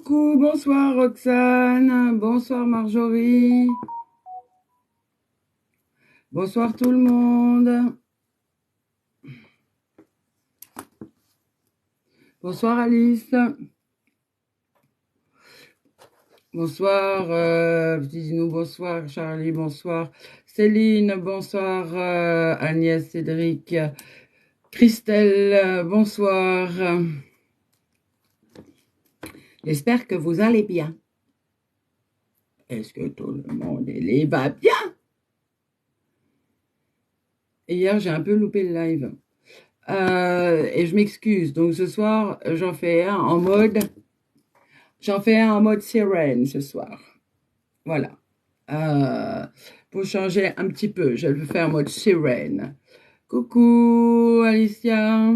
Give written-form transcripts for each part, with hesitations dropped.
Coucou, bonsoir Roxane, bonsoir Marjorie, bonsoir tout le monde, bonsoir Alice, bonsoir Petit Zinou, bonsoir Charlie, bonsoir Céline, bonsoir Agnès, Cédric, Christelle, bonsoir. J'espère que vous allez bien. Est-ce que tout le monde va bien? Et hier, j'ai un peu loupé le live. Et je m'excuse. Donc ce soir, j'en fais un en mode sirène ce soir. Voilà. Pour changer un petit peu, je vais le faire en mode sirène. Coucou Alicia.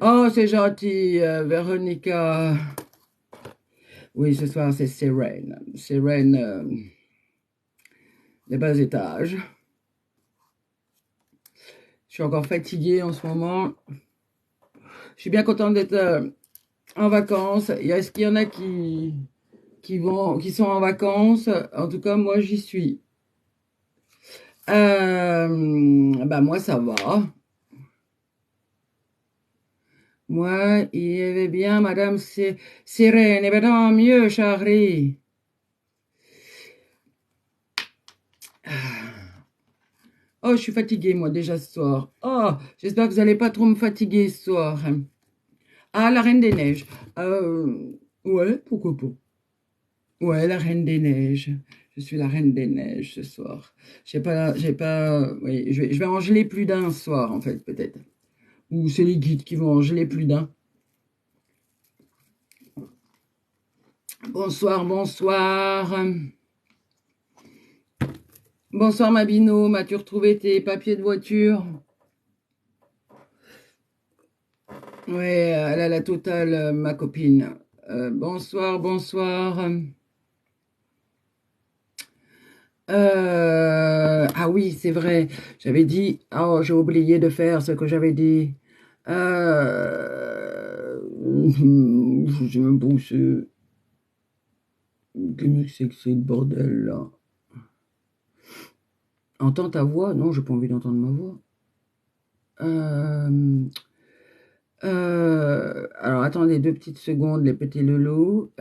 Oh, c'est gentil, Véronica. Oui, ce soir, c'est sirène. Sirène des bas étages. Je suis encore fatiguée en ce moment. Je suis bien contente d'être en vacances. Est-ce qu'il y en a qui sont en vacances? En tout cas, moi, j'y suis. Bah, moi, ça va. Moi, il y avait bien Madame Sirène. Eh ben, tant mieux, Charlie. Oh, je suis fatiguée, moi, déjà, ce soir. Oh, j'espère que vous n'allez pas trop me fatiguer ce soir. Ah, la Reine des Neiges. Ouais, pourquoi pas. Ouais, la Reine des Neiges. Je suis la Reine des Neiges ce soir. Oui, je vais en geler plus d'un ce soir, en fait, peut-être. Ou c'est les guides qui vont en geler plus d'un. Bonsoir, bonsoir. Bonsoir, Mabino. M'as-tu retrouvé tes papiers de voiture? Ouais, elle a la totale, ma copine. Bonsoir, bonsoir. Ah oui, c'est vrai. J'avais dit. Oh, j'ai oublié de faire ce que j'avais dit. Je sais même pas où c'est. Qu'est-ce que c'est que ce bordel là? Entends ta voix? Non, j'ai pas envie d'entendre ma voix. Alors attendez 2 petites secondes, les petits loulous.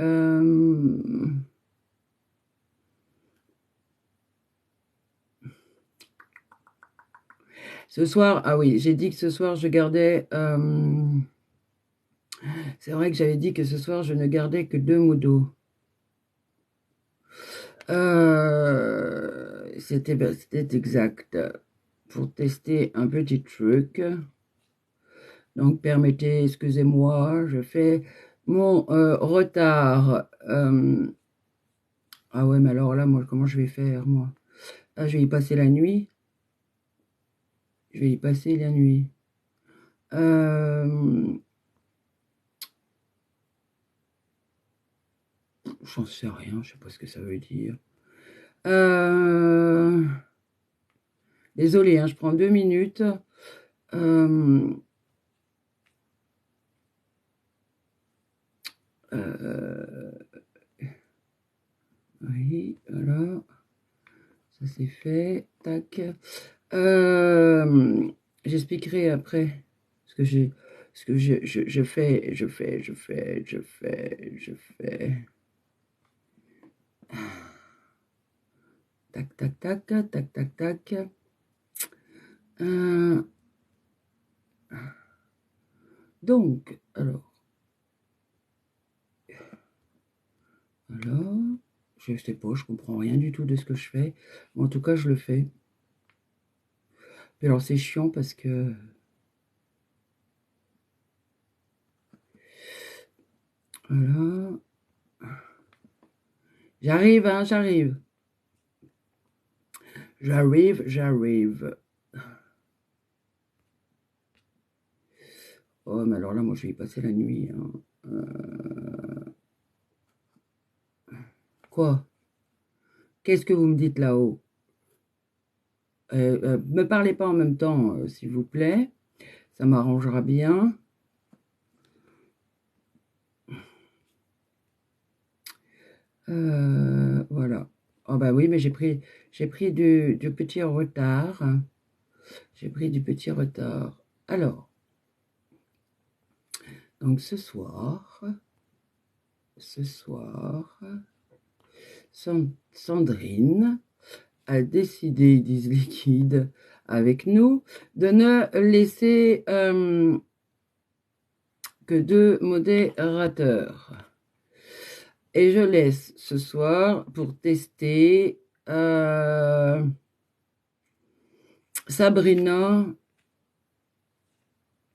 Ce soir, ah oui, j'ai dit que ce soir je gardais. C'est vrai que j'avais dit que ce soir je ne gardais que 2 modos. C'était exact. Pour tester un petit truc. Donc permettez, excusez-moi, je fais mon retard. Ah ouais, mais alors là, moi, comment je vais faire, moi? Ah, je vais y passer la nuit. Je vais y passer la nuit. J'en sais rien, je sais pas ce que ça veut dire. Désolé, hein, je prends 2 minutes. Oui, voilà. Ça c'est fait. Tac. J'expliquerai après ce que je fais. Tac, tac, tac, tac, tac, tac. Donc, alors, je sais pas, je comprends rien du tout de ce que je fais. Mais en tout cas, je le fais. Puis alors, c'est chiant parce que... Voilà. J'arrive, hein, j'arrive. J'arrive. Oh, mais alors là, moi, je vais y passer la nuit. Hein. Quoi? Qu'est-ce que vous me dites là-haut? Me parlez pas en même temps, s'il vous plaît. Ça m'arrangera bien. Voilà. Oh bah oui, mais j'ai pris du petit retard. J'ai pris du petit retard. Alors, donc ce soir, Sandrine a décidé, ils disent liquide, avec nous, de ne laisser que deux modérateurs. Et je laisse ce soir pour tester Sabrina.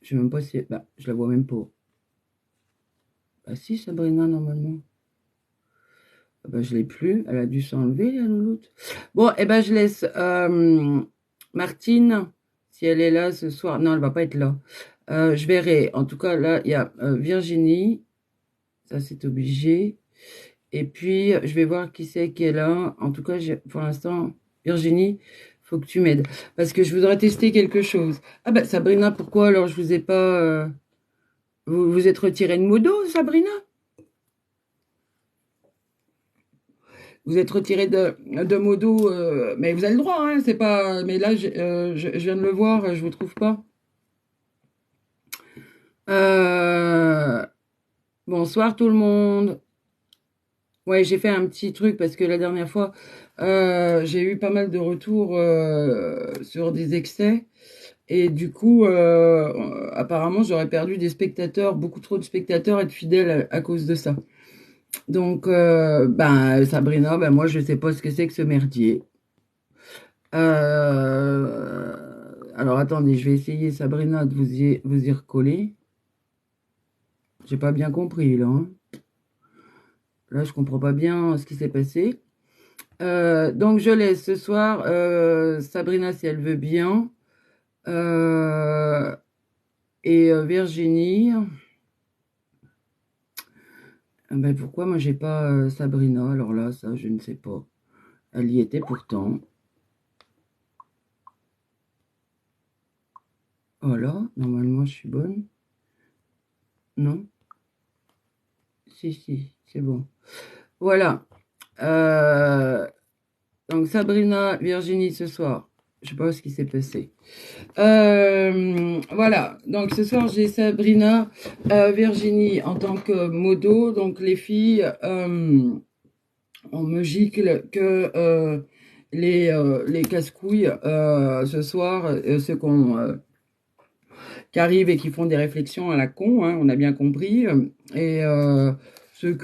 Je sais même pas si... Bah, je la vois même pas. Ah si, Sabrina, normalement. Ah bah, je l'ai plus. Elle a dû s'enlever, la louloute. Bon, eh ben, je laisse Martine, si elle est là ce soir. Non, elle va pas être là. Je verrai. En tout cas, là, il y a Virginie. Ça, c'est obligé. Et puis, je vais voir qui c'est qui est là. En tout cas, pour l'instant, Virginie, faut que tu m'aides. Parce que je voudrais tester quelque chose. Ah ben, Sabrina, pourquoi alors je vous ai pas... Vous vous êtes retiré de Modo, Sabrina? Vous êtes retiré de Modo, mais vous avez le droit, hein, c'est pas... Mais là, je viens de le voir, je vous trouve pas. Euh, Bonsoir tout le monde. Ouais, j'ai fait un petit truc parce que la dernière fois, j'ai eu pas mal de retours sur des excès. Et du coup, apparemment, j'aurais perdu des spectateurs, beaucoup trop de spectateurs et de fidèles à cause de ça. Donc, ben, Sabrina, ben, moi, je sais pas ce que c'est que ce merdier. Alors, attendez, je vais essayer, Sabrina, de vous y recoller. J'ai pas bien compris, là. Hein. Là, je comprends pas bien ce qui s'est passé. Donc, je laisse ce soir Sabrina, si elle veut bien, et Virginie. Ah ben, pourquoi moi, j'ai pas Sabrina? Alors là, ça, je ne sais pas. Elle y était pourtant. Voilà, normalement, je suis bonne. Non? Si, si, c'est bon. Voilà. Euh, donc, Sabrina, Virginie, ce soir. Je sais pas ce qui s'est passé. Voilà. Donc, ce soir, j'ai Sabrina, Virginie en tant que modo. Donc, les filles, on me gicle que les casse-couilles, ce soir, ceux qui arrivent et qui font des réflexions à la con, hein, on a bien compris, et ceux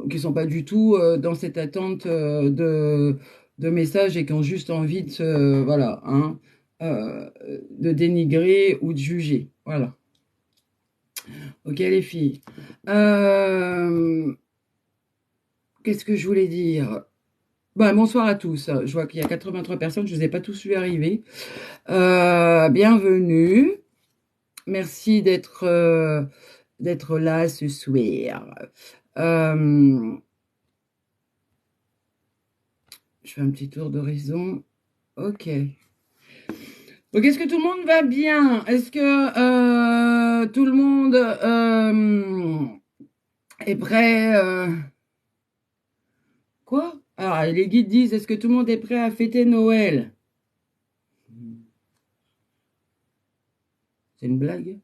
qui sont pas du tout dans cette attente de messages et qui ont juste envie de voilà, hein, de dénigrer ou de juger. Voilà. Ok les filles. Qu'est-ce que je voulais dire? Bah, bonsoir à tous. Je vois qu'il y a 83 personnes, je ne vous ai pas tous vu arriver. Bienvenue. Merci d'être là ce soir. Je fais un petit tour d'horizon. Ok. Donc, est-ce que tout le monde va bien? Est-ce que tout le monde est prêt? Quoi? Alors, les guides disent, est-ce que tout le monde est prêt à fêter Noël? C'est une blague?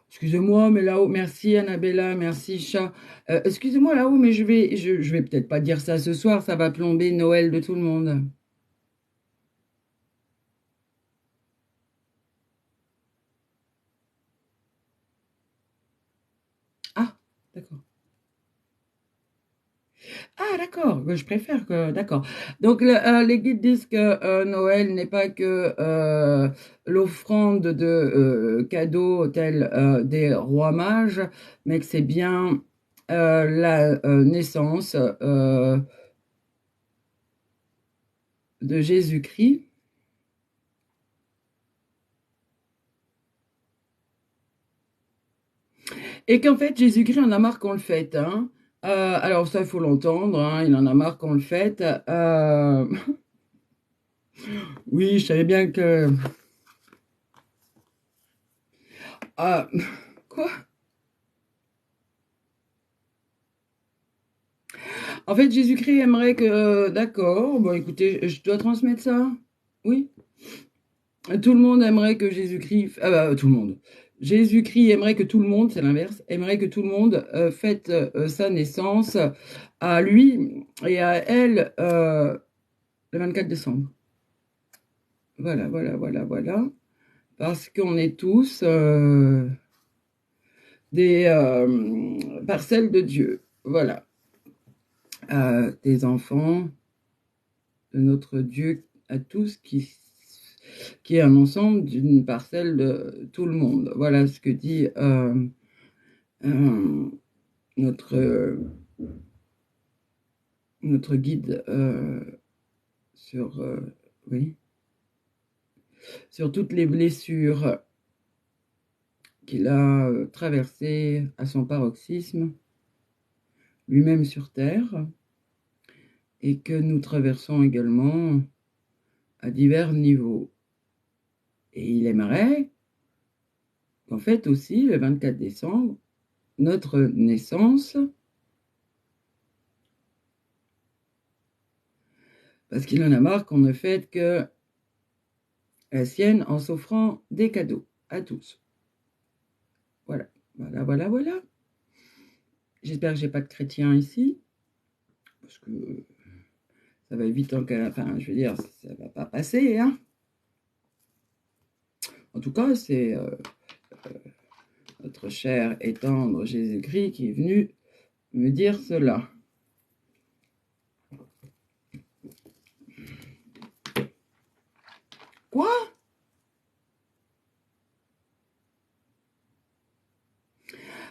Excusez-moi, mais là-haut, merci Annabella, merci chat. Excusez-moi là-haut, mais je vais peut-être pas dire ça ce soir, ça va plomber Noël de tout le monde. Ah, d'accord. Ah, d'accord, je préfère que... D'accord. Donc, les guides disent que Noël n'est pas que l'offrande de cadeaux tels des rois mages, mais que c'est bien la naissance de Jésus-Christ. Et qu'en fait, Jésus-Christ en a marre qu'on le fête. Hein. Alors ça, il faut l'entendre. Hein, il en a marre qu'on le fête. Oui, je savais bien que... Ah, quoi? En fait, Jésus-Christ aimerait que... D'accord, bon écoutez, je dois transmettre ça? Oui. Tout le monde aimerait que Jésus-Christ... Ah bah, tout le monde. Jésus-Christ aimerait que tout le monde, c'est l'inverse, aimerait que tout le monde fête sa naissance à lui et à elle le 24 décembre. Voilà, voilà, voilà, voilà. Parce qu'on est tous des parcelles de Dieu. Voilà. Des enfants de notre Dieu à tous qui est un ensemble d'une parcelle de tout le monde. Voilà ce que dit notre guide sur, oui, sur toutes les blessures qu'il a traversées à son paroxysme, lui-même sur Terre, et que nous traversons également à divers niveaux. Et il aimerait qu'en fait aussi, le 24 décembre, notre naissance, parce qu'il en a marre qu'on ne fête que la sienne en s'offrant des cadeaux à tous. Voilà, voilà, voilà, voilà. J'espère que j'ai pas de chrétiens ici, parce que ça va vite, enfin, je veux dire, ça va pas passer, hein. En tout cas, c'est notre cher et tendre Jésus-Christ qui est venu me dire cela. Quoi?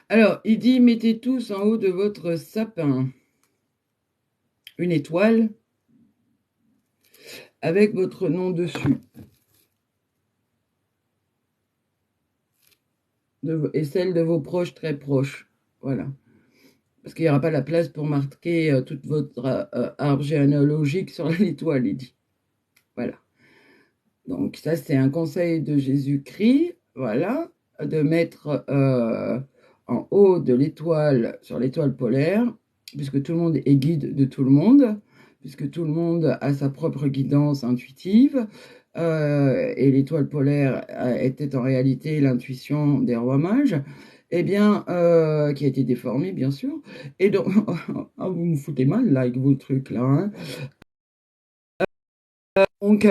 Alors, il dit, mettez tous en haut de votre sapin une étoile avec votre nom dessus. Et celle de vos proches très proches. Voilà. Parce qu'il n'y aura pas la place pour marquer toute votre arbre généalogique sur l'étoile, il dit. Voilà. Donc ça, c'est un conseil de Jésus-Christ, voilà, de mettre en haut de l'étoile, sur l'étoile polaire, puisque tout le monde est guide de tout le monde, puisque tout le monde a sa propre guidance intuitive, et l'étoile polaire était en réalité l'intuition des rois mages, eh bien, qui a été déformée, bien sûr. Et donc, oh, vous me foutez mal, là, avec vos trucs, là, hein. Donc,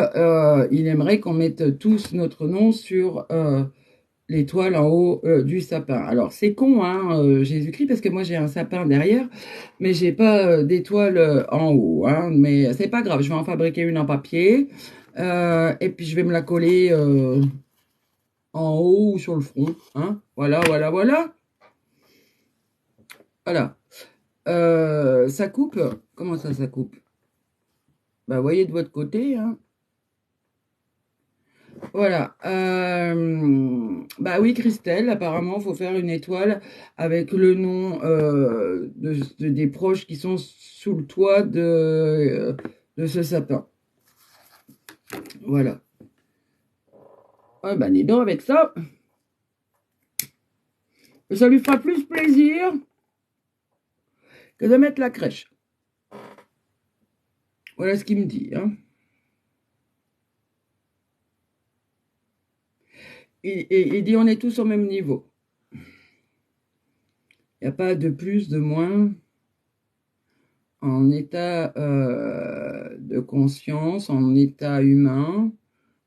il aimerait qu'on mette tous notre nom sur l'étoile en haut du sapin. Alors, c'est con, hein, Jésus-Christ, parce que moi, j'ai un sapin derrière, mais j'ai pas d'étoile en haut, hein. Mais c'est pas grave, je vais en fabriquer une en papier, et puis je vais me la coller en haut ou sur le front, hein. Voilà, voilà, voilà. Voilà. Ça coupe? Comment ça coupe? Bah, voyez de votre côté, hein. Voilà. Bah oui, Christelle, apparemment, il faut faire une étoile avec le nom des proches qui sont sous le toit de ce sapin. Voilà. Ah bah, dis donc, avec ça, ça lui fera plus plaisir que de mettre la crèche. Voilà ce qu'il me dit, hein. Il dit on est tous au même niveau. Il n'y a pas de plus, de moins. En état de conscience, en état humain.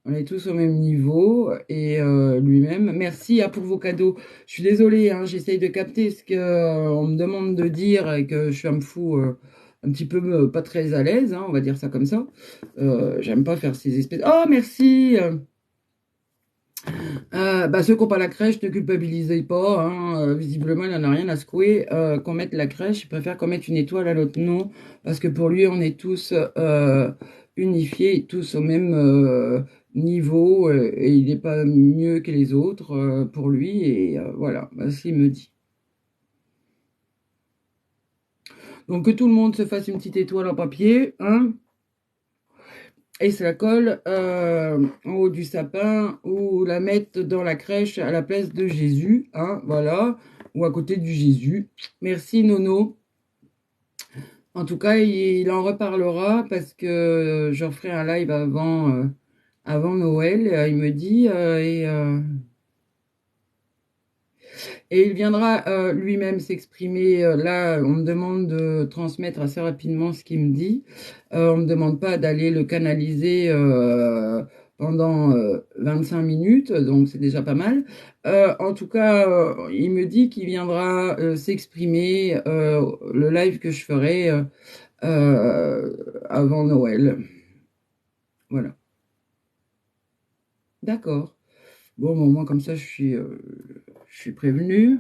On est tous au même niveau. Et lui-même, merci pour vos cadeaux. Je suis désolée, hein, j'essaye de capter ce qu'on me demande de dire et que je suis un fou un petit peu pas très à l'aise, hein, on va dire ça comme ça. J'aime pas faire ces espèces... Oh, merci. Bah, ceux qui n'ont pas la crèche, ne culpabilisez pas, hein. Visiblement, il n'en a rien à secouer. Qu'on mette la crèche, il préfère qu'on mette une étoile à l'autre nom, parce que pour lui, on est tous unifiés, tous au même niveau, et il n'est pas mieux que les autres pour lui, et voilà, bah, ce qu'il me dit. Donc que tout le monde se fasse une petite étoile en papier, hein, et se la colle en haut du sapin ou la mettre dans la crèche à la place de Jésus, hein, voilà, ou à côté du Jésus. Merci Nono. En tout cas, il en reparlera parce que je referai un live avant Noël. Il me dit et il viendra lui-même s'exprimer. Là, on me demande de transmettre assez rapidement ce qu'il me dit. On me demande pas d'aller le canaliser pendant 25 minutes, donc c'est déjà pas mal. En tout cas, il me dit qu'il viendra s'exprimer le live que je ferai avant Noël. Voilà. D'accord. Bon, au moins comme ça, je suis prévenue.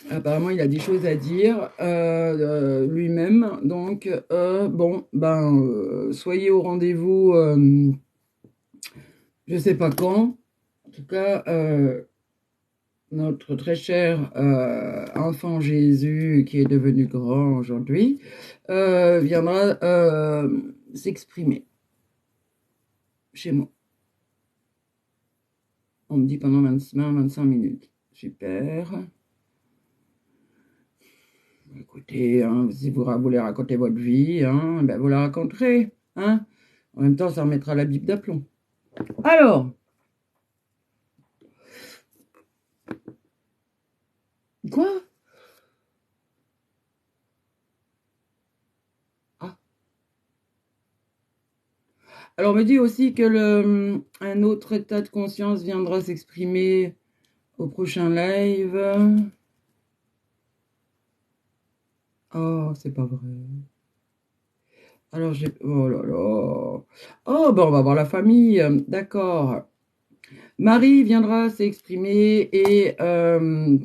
Apparemment, il a des choses à dire lui-même. Donc, bon, ben, soyez au rendez-vous, je ne sais pas quand. En tout cas, notre très cher enfant Jésus, qui est devenu grand aujourd'hui, viendra s'exprimer chez moi. On me dit pendant 25 minutes. Super. Écoutez, hein, si vous voulez raconter votre vie, hein, ben vous la raconterez. Hein. En même temps, ça remettra la Bible d'aplomb. Alors, quoi? Ah. Alors, on me dit aussi que un autre état de conscience viendra s'exprimer au prochain live. Oh, c'est pas vrai. Alors, j'ai... Oh là là. Oh, ben on va voir la famille. D'accord. Marie viendra s'exprimer et euh,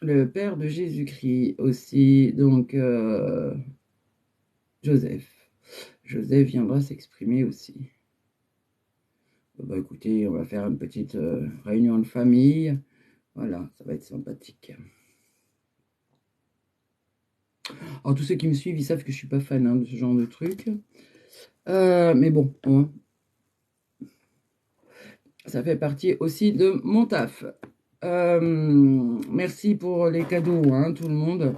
le père de Jésus-Christ aussi, donc Joseph. Joseph viendra s'exprimer aussi. Bah, écoutez, on va faire une petite réunion de famille. Voilà, ça va être sympathique. Alors, tous ceux qui me suivent, ils savent que je suis pas fan hein, de ce genre de truc. Mais bon, hein, ça fait partie aussi de mon taf. Merci pour les cadeaux, hein, tout le monde.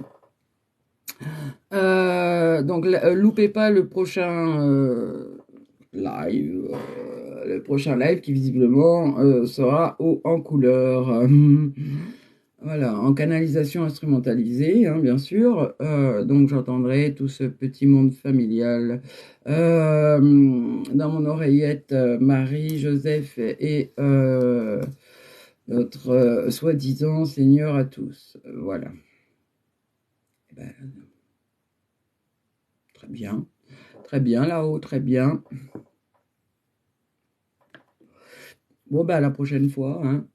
Donc, loupez pas le prochain live. Le prochain live qui visiblement sera en couleur. Voilà, en canalisation instrumentalisée, hein, bien sûr. Donc j'entendrai tout ce petit monde familial. Dans mon oreillette, Marie, Joseph et notre soi-disant Seigneur à tous. Voilà. Eh ben, très bien. Très bien là-haut, très bien. Bon, bah à la prochaine fois. Hein.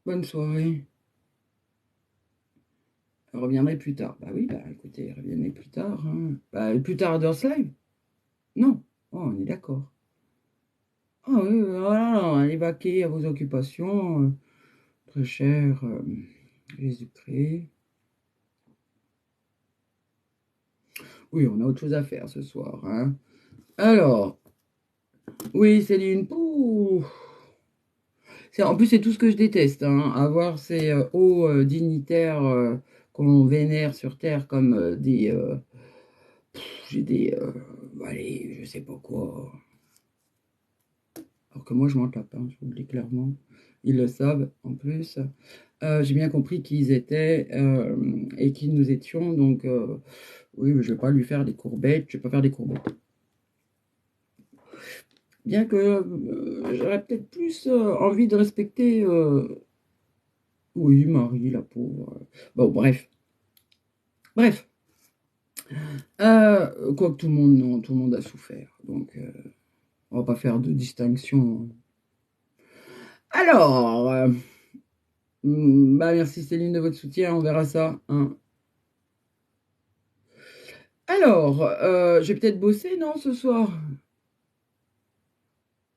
Bonne soirée. Je reviendrai plus tard. Bah oui, bah écoutez, revenez plus tard. Hein. Bah, plus tard dans ce live? Non. Oh, on est d'accord. Ah oui, voilà, allez vaquer à vos occupations, très cher Jésus-Christ. Oui, on a autre chose à faire ce soir. Hein. Alors, oui, Céline, pouh. En plus, c'est tout ce que je déteste, hein, avoir ces hauts dignitaires qu'on vénère sur Terre comme j'ai des, allez, je sais pas quoi. Alors que moi, je m'en tape, hein, je vous le dis clairement. Ils le savent, en plus. J'ai bien compris qui ils étaient et qui nous étions, donc oui, je ne vais pas lui faire des courbettes, je ne vais pas faire des courbettes. Bien que j'aurais peut-être plus envie de respecter, oui, Marie, la pauvre. Bon, bref. Bref. Quoique tout le monde, non, tout le monde a souffert, donc on va pas faire de distinction. Alors, bah merci Céline de votre soutien, on verra ça. Hein. Alors, je vais peut-être bosser, non, ce soir?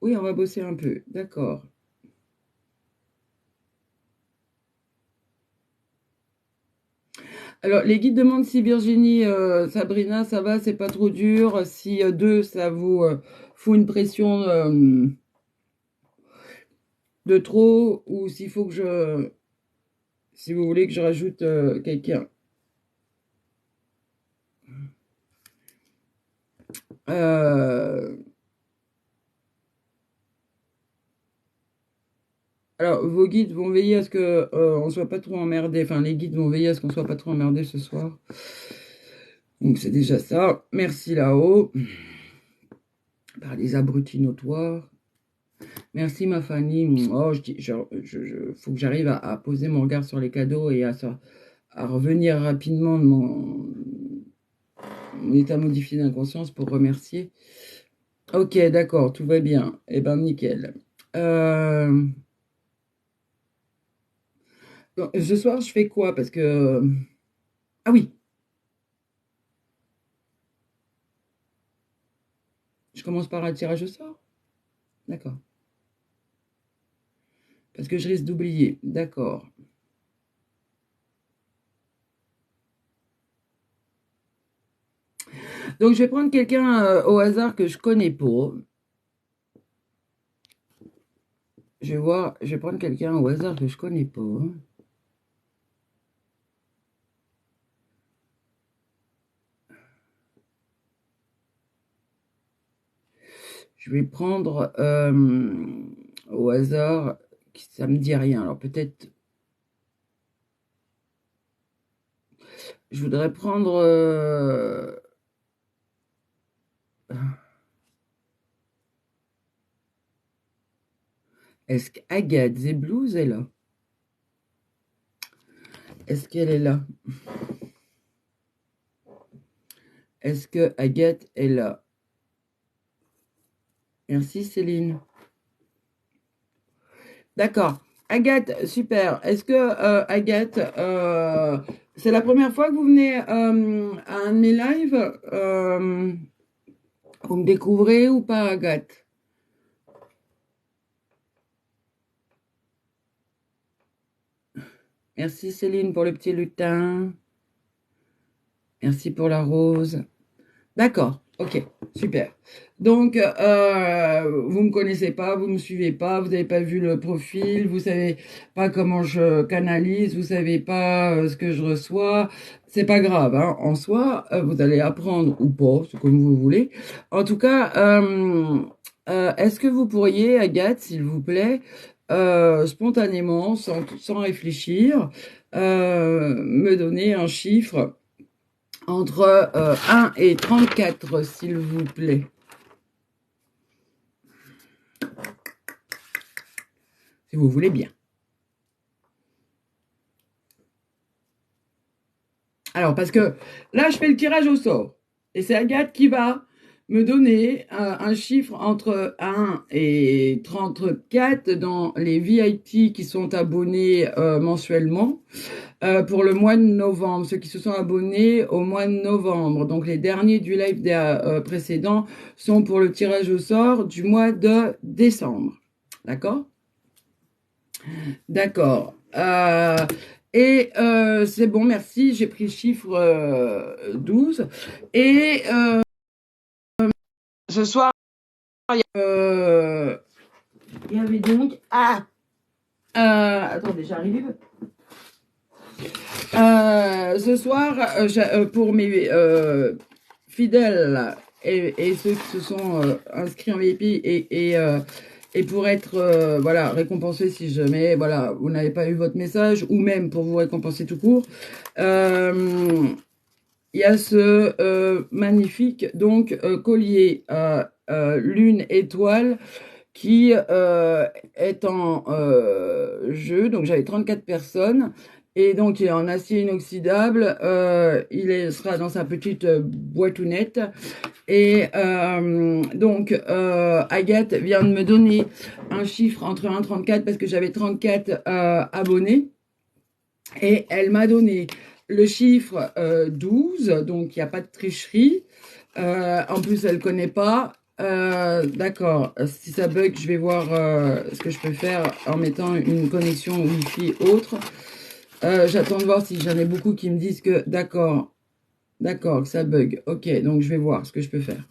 Oui, on va bosser un peu, d'accord. Alors, les guides demandent si Virginie, Sabrina, ça va, c'est pas trop dur. Si 2, ça vous fout une pression de trop ou s'il faut que je... Si vous voulez que je rajoute quelqu'un. Alors, vos guides vont veiller à ce que on soit pas trop emmerdé. Enfin, les guides vont veiller à ce qu'on soit pas trop emmerdé ce soir. Donc, c'est déjà ça. Merci là-haut. Par les abrutis notoires. Merci ma Fanny. Oh, faut que j'arrive à poser mon regard sur les cadeaux et à revenir rapidement de mon état modifié d'inconscience pour remercier. Ok, d'accord, tout va bien. Eh ben, nickel. Ce soir, je fais quoi? Parce que... Ah oui, je commence par un tirage au sort? D'accord. Parce que je risque d'oublier. D'accord. Donc, je vais prendre quelqu'un au hasard que je connais pas. Je vais voir, je vais prendre quelqu'un au hasard que je connais pas. Je vais prendre au hasard, ça me dit rien. Alors peut-être, je voudrais prendre... est-ce qu'Agathe Zeblouz est là? Est-ce qu'elle est là? Est-ce que Agathe est là? Merci Céline. D'accord. Agathe, super. Est-ce que Agathe, c'est la première fois que vous venez à un de mes lives? Vous me découvrez ou pas, Agathe? Merci Céline pour le petit lutin. Merci pour la rose. D'accord, ok, super. Donc, vous me connaissez pas, vous me suivez pas, vous n'avez pas vu le profil, vous savez pas comment je canalise, vous savez pas ce que je reçois. C'est pas grave, hein. En soi, vous allez apprendre ou pas, c'est comme vous voulez. En tout cas, est-ce que vous pourriez, Agathe, s'il vous plaît, spontanément, sans réfléchir, me donner un chiffre entre 1 et 34, s'il vous plaît. Si vous voulez bien. Alors, parce que là, je fais le tirage au sort. Et c'est Agathe qui va me donner un chiffre entre 1 et 34 dans les VIP qui sont abonnés mensuellement. Pour le mois de novembre, ceux qui se sont abonnés au mois de novembre. Donc les derniers du live précédent sont pour le tirage au sort du mois de décembre. D'accord? D'accord. Et c'est bon, merci. J'ai pris le chiffre 12. Et ce soir, il y avait donc... Ah attendez, j'arrive. Ce soir, pour mes fidèles et ceux qui se sont inscrits en VIP et pour être voilà, récompensés si jamais voilà, vous n'avez pas eu votre message ou même pour vous récompenser tout court, il y a ce magnifique donc collier lune étoile qui est en jeu. Donc j'avais 34 personnes. Et donc, il est en acier inoxydable. Sera dans sa petite boîtounette. Et donc, Agathe vient de me donner un chiffre entre 1 et 34 parce que j'avais 34 abonnés. Et elle m'a donné le chiffre 12. Donc, il n'y a pas de tricherie. En plus, elle ne connaît pas. D'accord. Si ça bug, je vais voir ce que je peux faire en mettant une connexion Wi-Fi autre. J'attends de voir si j'en ai beaucoup qui me disent que d'accord, que ça bug. Ok, donc je vais voir ce que je peux faire.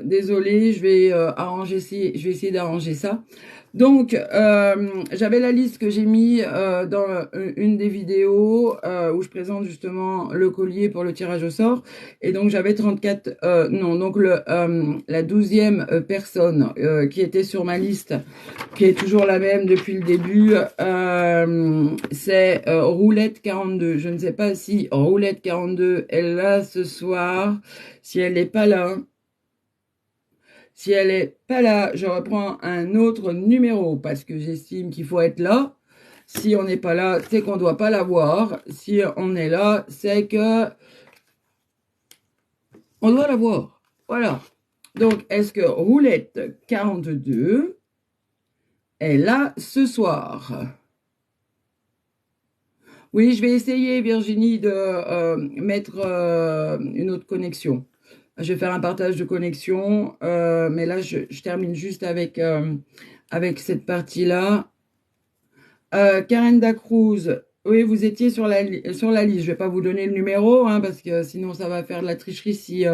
désolée, je vais je vais essayer d'arranger ça. Donc, j'avais la liste que j'ai mis dans une des vidéos où je présente justement le collier pour le tirage au sort. Et donc, j'avais 34, non, donc la 12e personne qui était sur ma liste, qui est toujours la même depuis le début, c'est Roulette 42. Je ne sais pas si Roulette 42 est là ce soir. Si elle n'est pas là, si elle n'est pas là, je reprends un autre numéro parce que j'estime qu'il faut être là. Si on n'est pas là, c'est qu'on ne doit pas l'avoir. Si on est là, c'est que on doit l'avoir. Voilà. Donc, est-ce que Roulette 42 est là ce soir? Oui, je vais essayer, Virginie, de mettre une autre connexion. Je vais faire un partage de connexion, mais là, je termine juste avec cette partie-là. Karen Dacruz, oui, vous étiez sur la liste. Je ne vais pas vous donner le numéro, hein, parce que sinon, ça va faire de la tricherie si...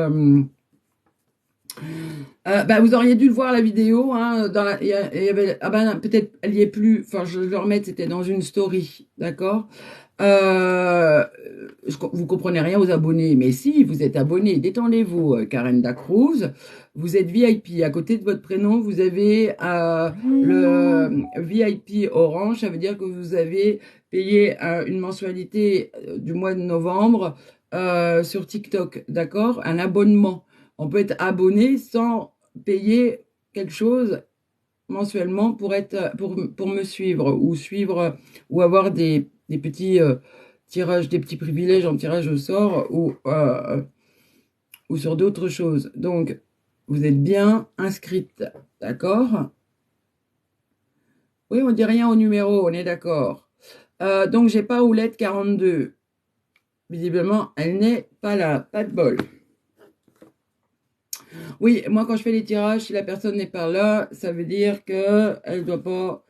bah, vous auriez dû le voir la vidéo, hein, il y avait, ah ben, peut-être elle y est plus, enfin je le remets, c'était dans une story, d'accord. Vous comprenez rien aux abonnés, mais si vous êtes abonné, détendez-vous, Karen Dacruz, vous êtes VIP. À côté de votre prénom, vous avez le VIP orange, ça veut dire que vous avez payé une mensualité du mois de novembre sur TikTok, d'accord, un abonnement. On peut être abonné sans payer quelque chose mensuellement pour me suivre ou avoir des petits tirages, des petits privilèges en tirage au sort ou sur d'autres choses. Donc, vous êtes bien inscrite, d'accord? Oui, on dit rien au numéro, on est d'accord. Donc, j'ai pas Oulette 42. Visiblement, elle n'est pas là, pas de bol. Oui, moi quand je fais les tirages, si la personne n'est pas là, ça veut dire qu'elle ne doit pas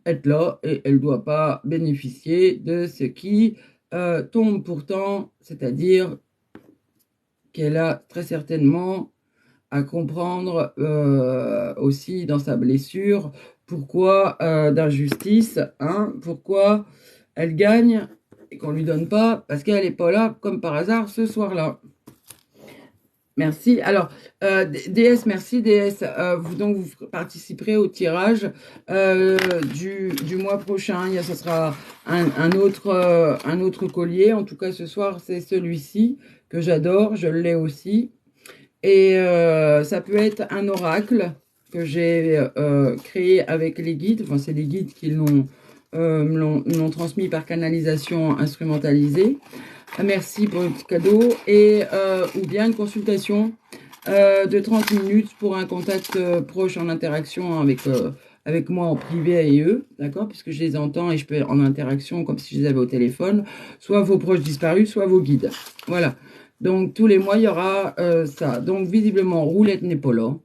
être là et elle ne doit pas bénéficier de ce qui tombe pourtant, c'est-à-dire qu'elle a très certainement à comprendre aussi dans sa blessure pourquoi d'injustice, hein, pourquoi elle gagne et qu'on ne lui donne pas parce qu'elle n'est pas là comme par hasard ce soir-là. Merci. Alors, DS, merci DS. Donc, vous participerez au tirage du mois prochain. Ce sera un autre collier. En tout cas, ce soir, c'est celui-ci que j'adore. Je l'ai aussi. Et ça peut être un oracle que j'ai créé avec les guides. Enfin, c'est les guides qui l'ont transmis par canalisation instrumentalisée. Merci pour le petit cadeau. Et ou bien une consultation de 30 minutes pour un contact proche en interaction avec moi en privé et eux, d'accord, puisque je les entends et je peux en interaction comme si je les avais au téléphone, soit vos proches disparus, soit vos guides. Voilà. Donc tous les mois, il y aura ça. Donc visiblement, Roulette n'est pas là.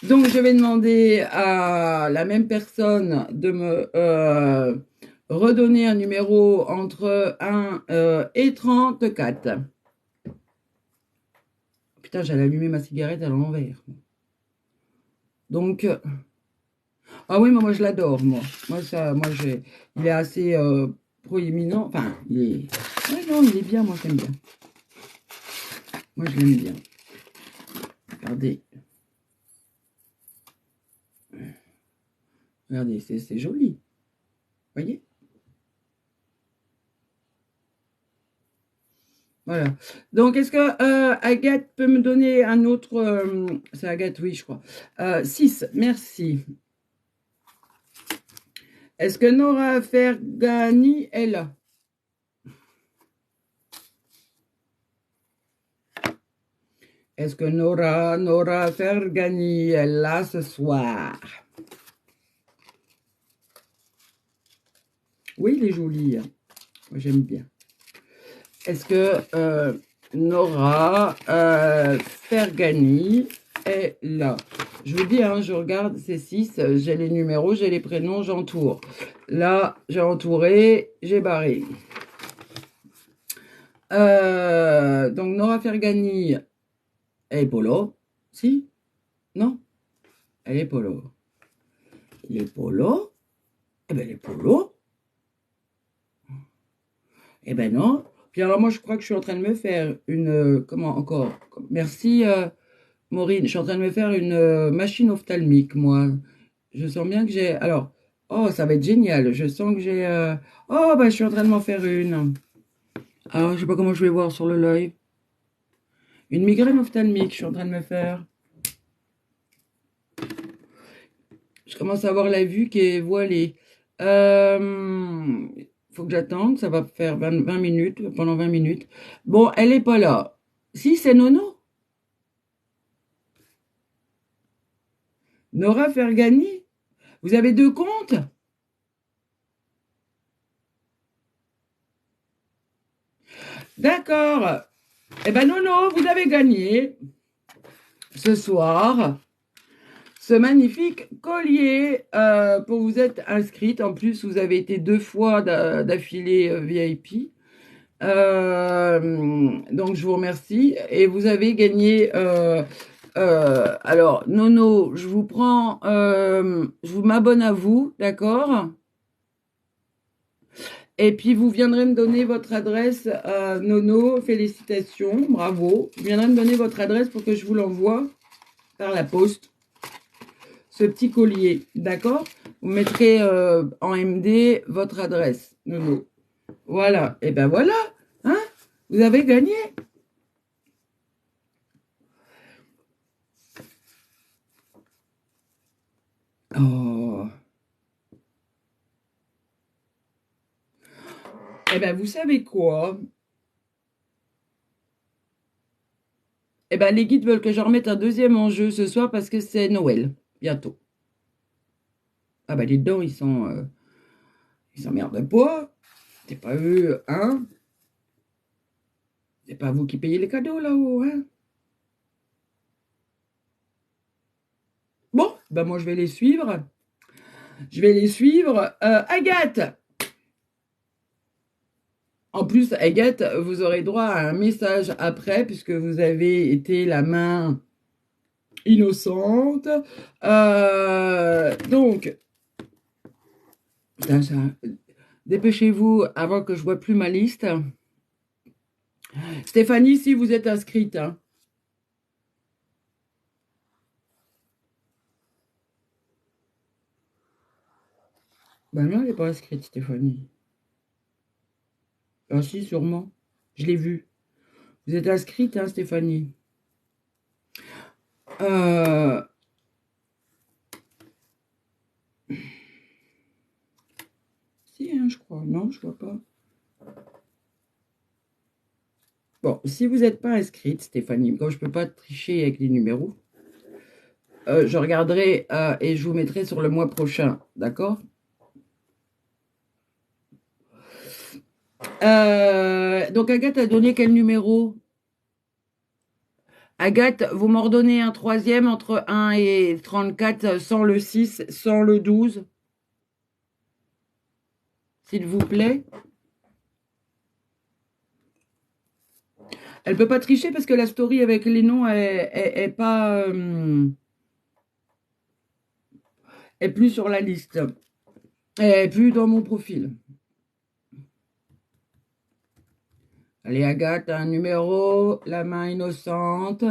Donc je vais demander à la même personne de me redonner un numéro entre 1 et 34. Putain, j'allais allumer ma cigarette à l'envers. Donc, ah oui, mais moi je l'adore, moi. Il est assez proéminent. Enfin, il est... Ouais, non, il est bien, moi j'aime bien. Moi je l'aime bien. Regardez. Regardez, c'est joli. Vous voyez? Voilà. Donc, est-ce que Agathe peut me donner un autre... c'est Agathe, oui, je crois. 6, merci. Est-ce que Nora Fergani est là? Est-ce que Nora Fergani est là ce soir? Oui, il est joli. Hein. Moi, j'aime bien. Est-ce que Nora Fergani est là? Je vous dis, hein, je regarde, c'est 6, j'ai les numéros, j'ai les prénoms, j'entoure. Là, j'ai entouré, j'ai barré. Donc, Nora Fergani est pas là. Si? Non? Elle est polo. Les polos? Eh ben les polos? Eh ben non. Puis alors moi je crois que je suis en train de me faire une comment encore? Merci Maureen, je suis en train de me faire une machine ophtalmique moi. Je sens bien que j'ai alors oh ça va être génial. Je sens que j'ai oh bah je suis en train de m'en faire une. Alors je sais pas comment je vais voir sur le live. Une migraine ophtalmique, je suis en train de me faire. Je commence à avoir la vue qui est voilée. Euh, faut que j'attende, ça va faire 20 minutes, pendant 20 minutes. Bon, elle est pas là. Si, c'est Nono. Nora Fergani. Vous avez deux comptes? D'accord. Eh ben Nono, vous avez gagné ce soir ce magnifique collier pour vous être inscrite. En plus, vous avez été deux fois d'affilée VIP. Donc, je vous remercie. Et vous avez gagné... alors, Nono, je vous prends... je vous m'abonne à vous, d'accord? Et puis, vous viendrez me donner votre adresse, Nono. Félicitations, bravo. Vous viendrez me donner votre adresse pour que je vous l'envoie par la poste. Ce petit collier, d'accord? Vous mettrez en MD votre adresse, Nono. Voilà. Et ben voilà, hein? Vous avez gagné. Oh. Eh ben, vous savez quoi? Eh ben, les guides veulent que je remette un deuxième en jeu ce soir parce que c'est Noël, bientôt. Ah ben, les dedans, ils s'emmerdent pas. C'est pas eux, hein? C'est pas vous qui payez les cadeaux là-haut, hein? Bon, ben moi, je vais les suivre. Je vais les suivre. Agathe! En plus, Agathe, vous aurez droit à un message après puisque vous avez été la main innocente. Donc, dépêchez-vous avant que je vois plus ma liste. Stéphanie, si vous êtes inscrite. Hein. Ben non, elle n'est pas inscrite, Stéphanie. Ah si, sûrement. Je l'ai vue. Vous êtes inscrite, hein, Stéphanie. Euh... Si, hein, je crois. Non, je vois pas. Bon, si vous n'êtes pas inscrite, Stéphanie, comme je ne peux pas tricher avec les numéros, je regarderai et je vous mettrai sur le mois prochain, d'accord? Donc Agathe a donné quel numéro? Agathe, vous m'en redonnez un troisième entre 1 et 34 sans le 6, sans le 12, s'il vous plaît. Elle peut pas tricher parce que la story avec les noms est pas est plus sur la liste. Elle est plus dans mon profil. Allez, Agathe, un numéro, la main innocente.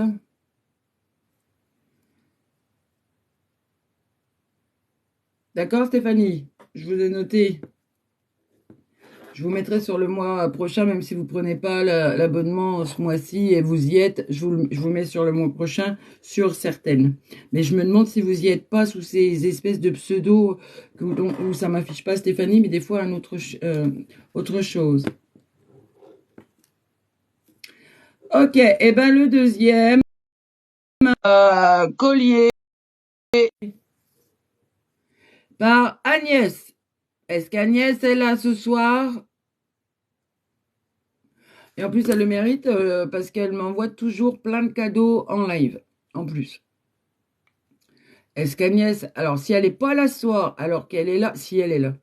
D'accord, Stéphanie? Je vous ai noté. Je vous mettrai sur le mois prochain, même si vous ne prenez pas l'abonnement ce mois-ci et vous y êtes, je vous mets sur le mois prochain sur certaines. Mais je me demande si vous y êtes pas sous ces espèces de pseudos où ça m'affiche pas Stéphanie, mais des fois autre chose. Ok, et ben le deuxième collier par Agnès. Est-ce qu'Agnès est là ce soir? Et en plus, elle le mérite parce qu'elle m'envoie toujours plein de cadeaux en live, en plus. Est-ce qu'Agnès, alors si elle n'est pas là ce soir, alors qu'elle est là, si elle est là.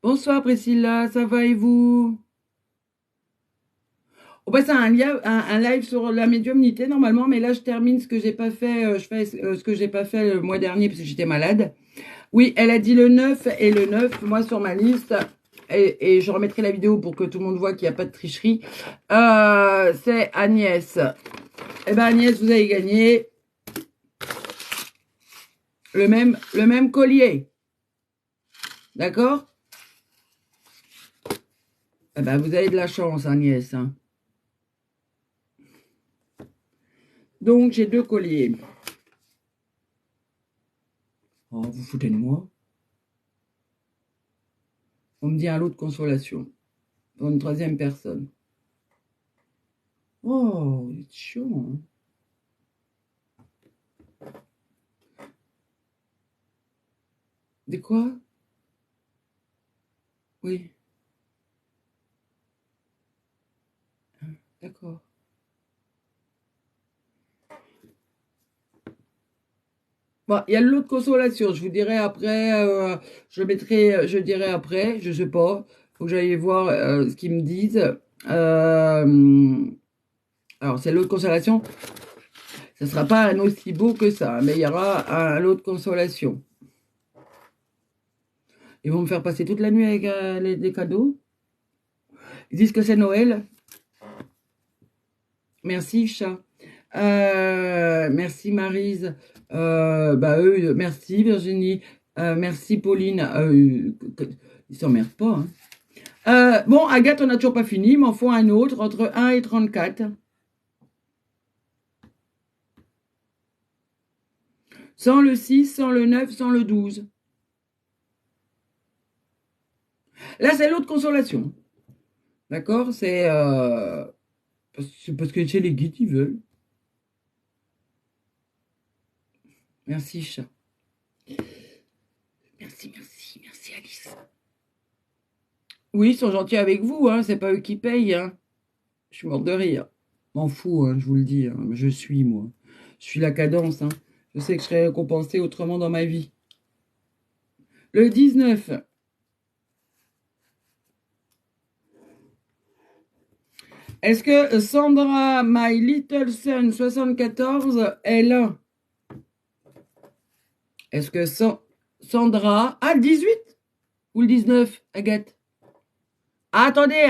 Bonsoir Priscilla, ça va et vous? On passe à un live sur la médiumnité normalement, mais là je termine ce que j'ai pas fait. Je fais ce que j'ai pas fait le mois dernier parce que j'étais malade. Oui, elle a dit le 9 et le 9, moi sur ma liste, et je remettrai la vidéo pour que tout le monde voit qu'il n'y a pas de tricherie. C'est Agnès. Eh ben Agnès, vous avez gagné le même collier. D'accord? Eh ben vous avez de la chance, Agnès. Hein. Donc j'ai 2 colliers. Oh, vous foutez de moi? On me dit un lot de consolation. Pour une 3e personne. Oh, c'est chaud. Hein. De quoi? Oui. D'accord. Bon, il y a le lot de consolation, je vous dirai après, je dirai après, je sais pas, faut que j'aille voir ce qu'ils me disent. Alors, c'est le lot de consolation, ce sera pas un aussi beau que ça, mais il y aura un lot de consolation. Ils vont me faire passer toute la nuit avec des cadeaux. Ils disent que c'est Noël. Merci, chat. Merci, Maryse. Merci, Virginie. Merci, Pauline. Ils s'emmerdent pas. Hein. Bon, Agathe, on n'a toujours pas fini. Il m'en faut un autre entre 1 et 34. Sans le 6, sans le 9, sans le 12. Là, c'est l'autre consolation. D'accord? C'est parce que chez les guides, ils veulent. Merci, chat. Merci, merci, merci, Alice. Oui, ils sont gentils avec vous, hein. C'est pas eux qui payent, hein. Je suis morte de rire. M'en fous, hein, je vous le dis. Hein. Je suis, moi. Je suis la cadence. Hein. Je sais que je serai récompensée autrement dans ma vie. Le 19. Est-ce que Sandra, My Little Son 74 est là? Est-ce que Sandra... Ah, le 18 ou le 19, Agathe? Ah, attendez.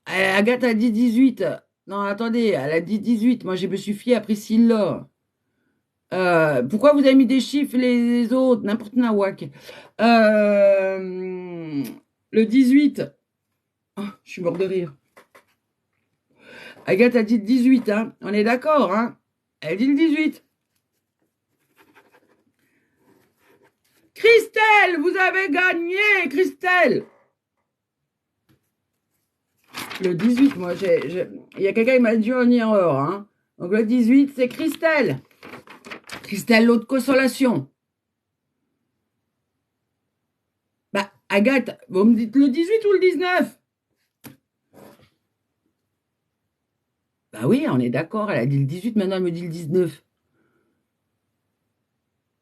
Agathe a dit 18. Non, attendez, elle a dit 18. Moi, je me suis fiée à Priscilla. Pourquoi vous avez mis des chiffres les autres? N'importe nawak. Le 18. Oh, je suis mort de rire. Agathe a dit le 18, hein. On est d'accord, hein. Elle dit le 18. Christelle, vous avez gagné, Christelle. Le 18, moi, il y a quelqu'un qui m'a dit en erreur, hein. Donc le 18, c'est Christelle. Christelle, l'autre consolation. Bah, Agathe, vous me dites le 18 ou le 19? Bah oui, on est d'accord, elle a dit le 18, maintenant elle me dit le 19.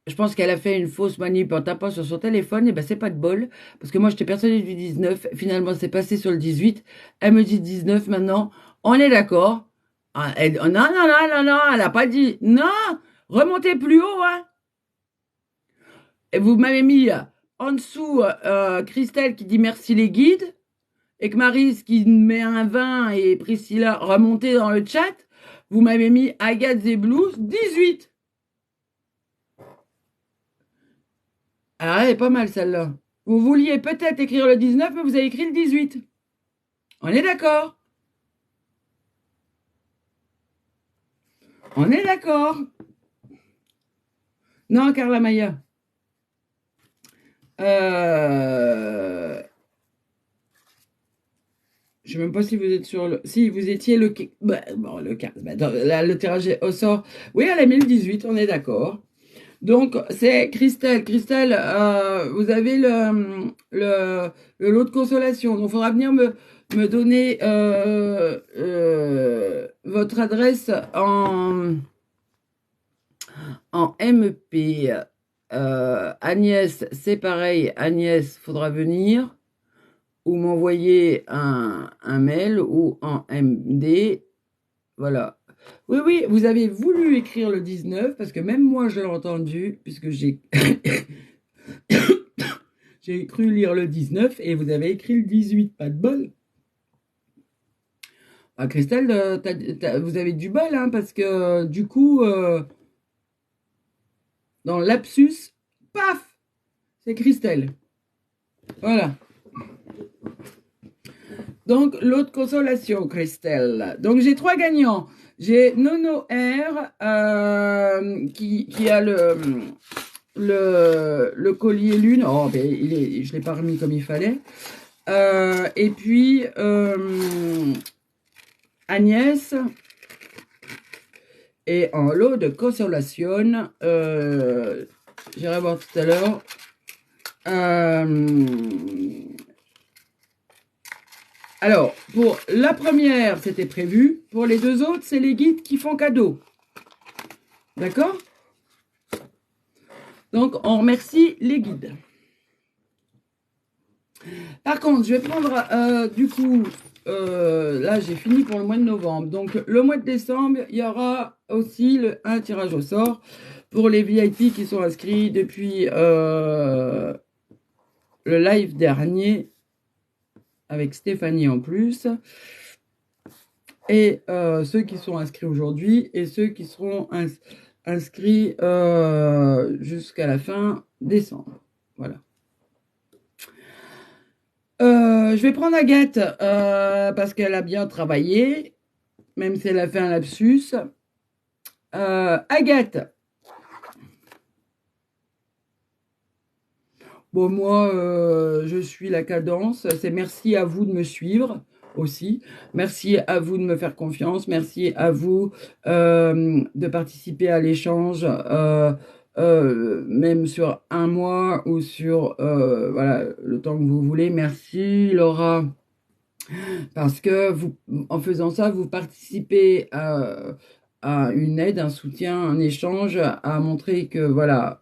Je pense qu'elle a fait une fausse manip en tapant sur son téléphone, et ben c'est pas de bol, parce que moi j'étais persuadée du 19, finalement c'est passé sur le 18, elle me dit 19 maintenant, on est d'accord. Ah, non, elle a pas dit, non, remontez plus haut, hein. Et vous m'avez mis en dessous Christelle qui dit merci les guides, et que Maryse qui met un 20 et Priscilla remontez dans le chat, vous m'avez mis Agathe Blues 18. Ah, elle est pas mal celle-là. Vous vouliez peut-être écrire le 19, mais vous avez écrit le 18. On est d'accord? On est d'accord? Non, Carla Maya. Je ne sais même pas si vous êtes sur le... Si, vous étiez le... bon, le 15. Là, le tirage au sort. Oui, elle a mis le 18, on est d'accord. Donc, c'est Christelle. Christelle, vous avez le lot de consolation. Donc, il faudra venir me donner votre adresse en MP. Agnès, c'est pareil. Agnès, faudra venir. ou m'envoyer un mail ou en MD. Voilà. Oui, oui, vous avez voulu écrire le 19 parce que même moi, je l'ai entendu puisque j'ai j'ai cru lire le 19 et vous avez écrit le 18. Pas de bol. Ah, Christelle, vous avez du bol, hein, parce que du coup, dans le lapsus, paf, c'est Christelle. Voilà. Donc, l'autre consolation, Christelle. Donc, j'ai 3 gagnants. J'ai Nono R qui a le collier lune. Oh, ben, je ne l'ai pas remis comme il fallait. Et puis, Agnès. Et en lot de consolation, j'irai voir tout à l'heure. Alors, pour la première, c'était prévu. Pour les 2 autres, c'est les guides qui font cadeau. D'accord? Donc, on remercie les guides. Par contre, je vais prendre, du coup, là, j'ai fini pour le mois de novembre. Donc, le mois de décembre, il y aura aussi un tirage au sort pour les VIP qui sont inscrits depuis le live dernier avec Stéphanie en plus. Et ceux qui sont inscrits aujourd'hui et ceux qui seront inscrits jusqu'à la fin décembre. Voilà. Je vais prendre Agathe parce qu'elle a bien travaillé, même si elle a fait un lapsus. Agathe. Bon, moi, je suis la cadence. C'est merci à vous de me suivre aussi. Merci à vous de me faire confiance. Merci à vous de participer à l'échange, même sur un mois ou sur voilà, le temps que vous voulez. Merci Laura. Parce que vous, en faisant ça, vous participez à une aide, un soutien, un échange, à montrer que voilà,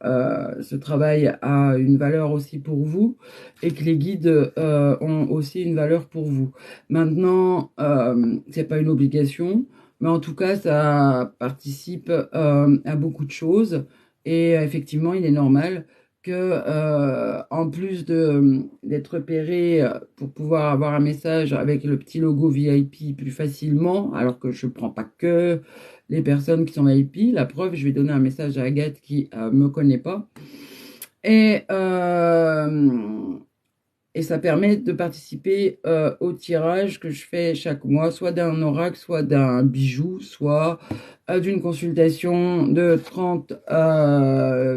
ce travail a une valeur aussi pour vous et que les guides ont aussi une valeur pour vous. Maintenant, c'est pas une obligation, mais en tout cas, ça participe à beaucoup de choses et effectivement, il est normal que en plus d'être repéré pour pouvoir avoir un message avec le petit logo VIP plus facilement, alors que je ne prends pas que les personnes qui sont VIP. La preuve, je vais donner un message à Agathe qui me connaît pas. Et ça permet de participer au tirage que je fais chaque mois, soit d'un oracle, soit d'un bijou, soit d'une consultation de 30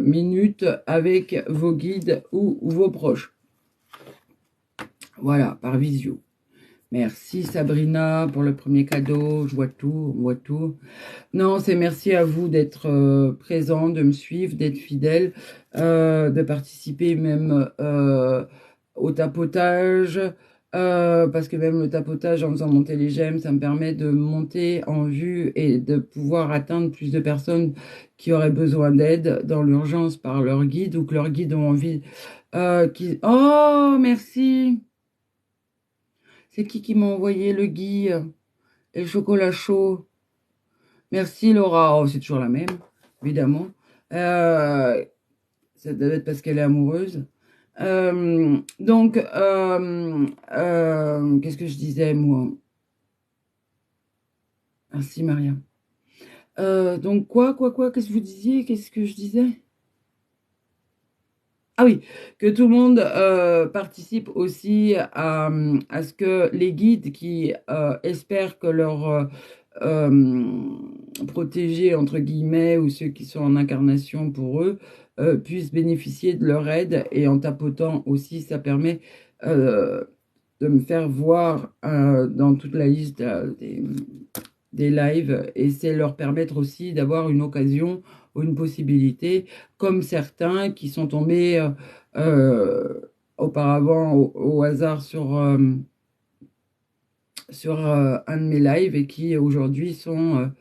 minutes avec vos guides ou vos proches. Voilà, par visio. Merci Sabrina pour le premier cadeau. Je vois tout, on voit tout. Non, c'est merci à vous d'être présent, de me suivre, d'être fidèle, de participer même au tapotage, parce que même le tapotage, en faisant monter les gemmes, ça me permet de monter en vue et de pouvoir atteindre plus de personnes qui auraient besoin d'aide dans l'urgence par leur guide ou que leurs guides ont envie. Oh, merci. C'est qui m'a envoyé le gui et le chocolat chaud? Merci Laura. Oh, c'est toujours la même, évidemment. Ça doit être parce qu'elle est amoureuse. Donc, qu'est-ce que je disais, moi? Merci, Maria. Donc, qu'est-ce que vous disiez? Qu'est-ce que je disais? Ah oui, que tout le monde participe aussi à ce que les guides qui espèrent que leur protégés, entre guillemets, ou ceux qui sont en incarnation pour eux, puissent bénéficier de leur aide. Et en tapotant aussi, ça permet de me faire voir dans toute la liste des lives. Et c'est leur permettre aussi d'avoir une occasion ou une possibilité, comme certains qui sont tombés auparavant au hasard sur un de mes lives et qui aujourd'hui sont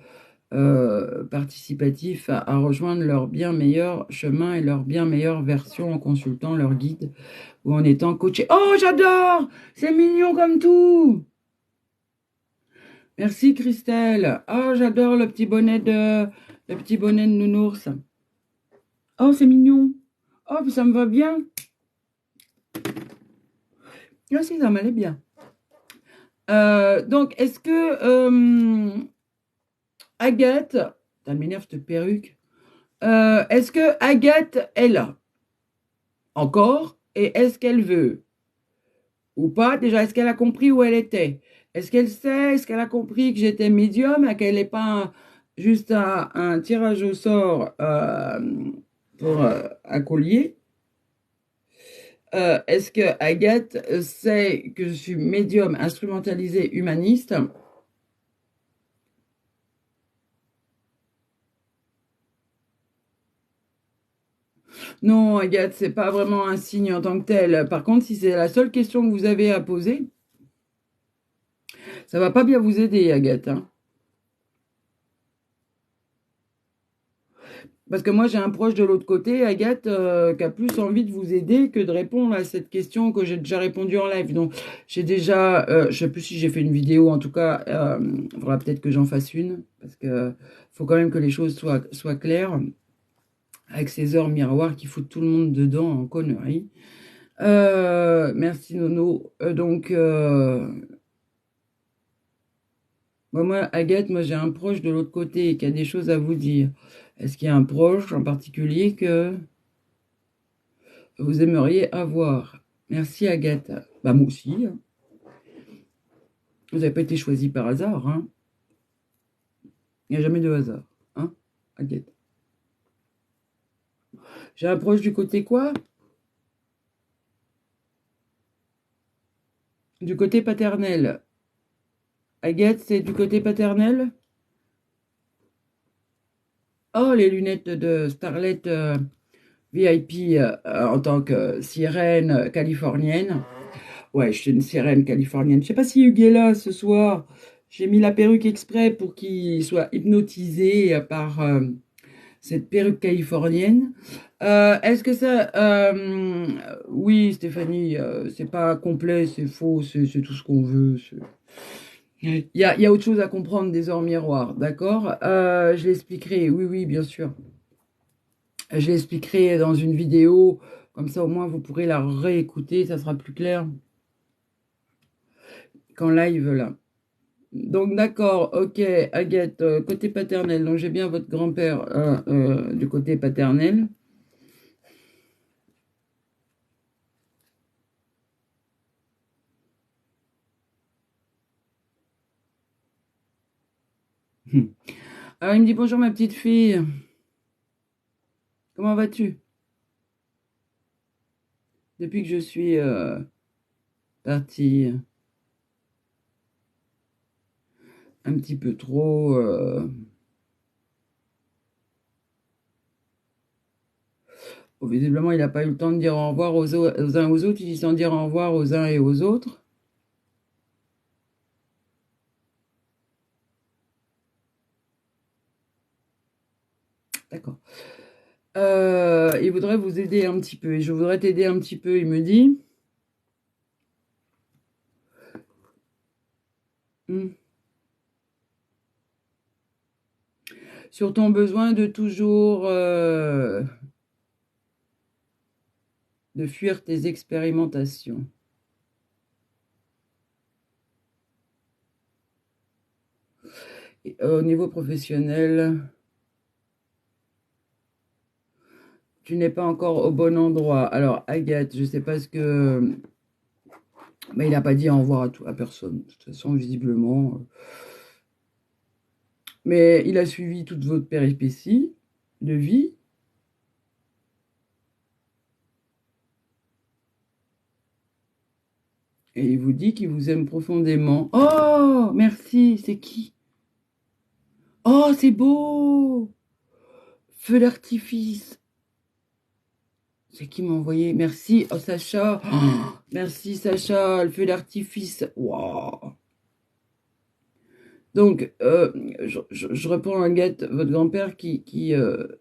participatif à rejoindre leur bien meilleur chemin et leur bien meilleure version en consultant leur guide ou en étant coaché. Oh, j'adore! C'est mignon comme tout! Merci Christelle. Oh, j'adore le petit bonnet de nounours. Oh, c'est mignon. Oh, puis ça me va bien. Ah si, ça m'allait bien. Donc, est-ce que Agathe, ça m'énerve cette perruque. Est-ce que Agathe est là encore et est-ce qu'elle veut ou pas? Déjà, est-ce qu'elle a compris où elle était? Est-ce qu'elle sait? Est-ce qu'elle a compris que j'étais médium et qu'elle n'est pas juste un tirage au sort pour un collier? Est-ce que Agathe sait que je suis médium instrumentalisé humaniste? Non, Agathe, c'est pas vraiment un signe en tant que tel. Par contre, si c'est la seule question que vous avez à poser, ça va pas bien vous aider, Agathe, hein. Parce que moi, j'ai un proche de l'autre côté, Agathe, qui a plus envie de vous aider que de répondre à cette question que j'ai déjà répondu en live. Donc, j'ai déjà, je sais plus si j'ai fait une vidéo, en tout cas, il faudra peut-être que j'en fasse une, parce que faut quand même que les choses soient claires, avec ces heures miroirs qui foutent tout le monde dedans en conneries. Merci Nono. Moi, Agathe, moi j'ai un proche de l'autre côté qui a des choses à vous dire. Est-ce qu'il y a un proche en particulier que vous aimeriez avoir? Merci Agathe. Bah moi aussi, hein. Vous n'avez pas été choisi par hasard, hein. Il n'y a jamais de hasard, hein, Agathe. J'ai un proche du côté quoi? Du côté paternel. Agathe, c'est du côté paternel? Oh, les lunettes de Starlet VIP en tant que sirène californienne. Ouais, je suis une sirène californienne. Je sais pas si Hugues est là ce soir. J'ai mis la perruque exprès pour qu'il soit hypnotisé par cette perruque californienne. Est-ce que ça... oui, Stéphanie, c'est pas complet, c'est faux, c'est tout ce qu'on veut. Il y a autre chose à comprendre des heures miroirs, d'accord? Je l'expliquerai, oui, oui, bien sûr. Je l'expliquerai dans une vidéo, comme ça au moins vous pourrez la réécouter, ça sera plus clair qu'en live là. Donc d'accord, ok, Agathe, côté paternel, donc j'ai bien votre grand-père du côté paternel. Alors il me dit bonjour ma petite fille, comment vas-tu? Depuis que je suis partie un petit peu trop... visiblement il n'a pas eu le temps de dire au revoir aux uns aux autres, il dit sans dire au revoir aux uns et aux autres. D'accord. Il voudrait vous aider un petit peu. Et je voudrais t'aider un petit peu, il me dit. Hmm. Sur ton besoin de toujours de fuir tes expérimentations. Et, au niveau professionnel, tu n'es pas encore au bon endroit. Alors, Agathe, je ne sais pas ce que... Mais il n'a pas dit au revoir à personne. De toute façon, visiblement. Mais il a suivi toute votre péripétie de vie. Et il vous dit qu'il vous aime profondément. Oh, merci. C'est qui? Oh, c'est beau! Feu d'artifice. C'est qui m'a envoyé? Merci, oh, Sacha. Oh, merci, Sacha. Le feu d'artifice. Wow. Donc, je reprends Agathe, votre grand-père qui veut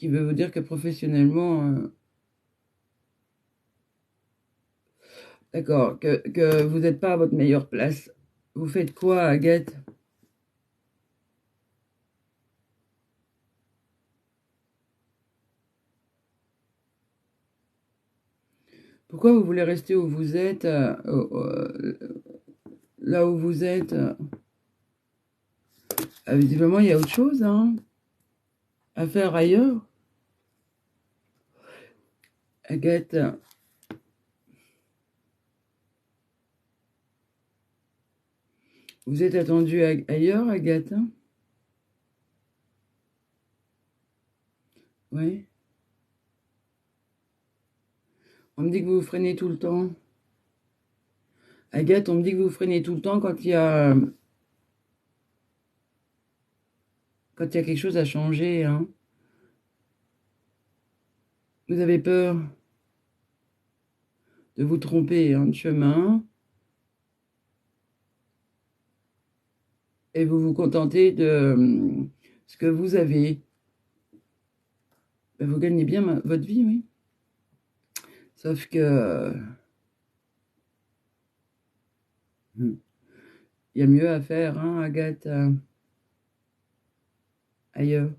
vous dire que professionnellement, d'accord, que vous n'êtes pas à votre meilleure place. Vous faites quoi, Agathe? Pourquoi vous voulez rester où vous êtes, là où vous êtes? Visiblement, il y a autre chose, hein, à faire ailleurs. Agathe, vous êtes attendue ailleurs, Agathe? Oui. On me dit que vous vous freinez tout le temps. Agathe, on me dit que vous vous freinez tout le temps quand il y a quelque chose à changer, hein. Vous avez peur de vous tromper, hein, de chemin et vous vous contentez de ce que vous avez. Ben, vous gagnez bien votre vie, oui. Sauf que il y a mieux à faire, hein, Agathe, ailleurs.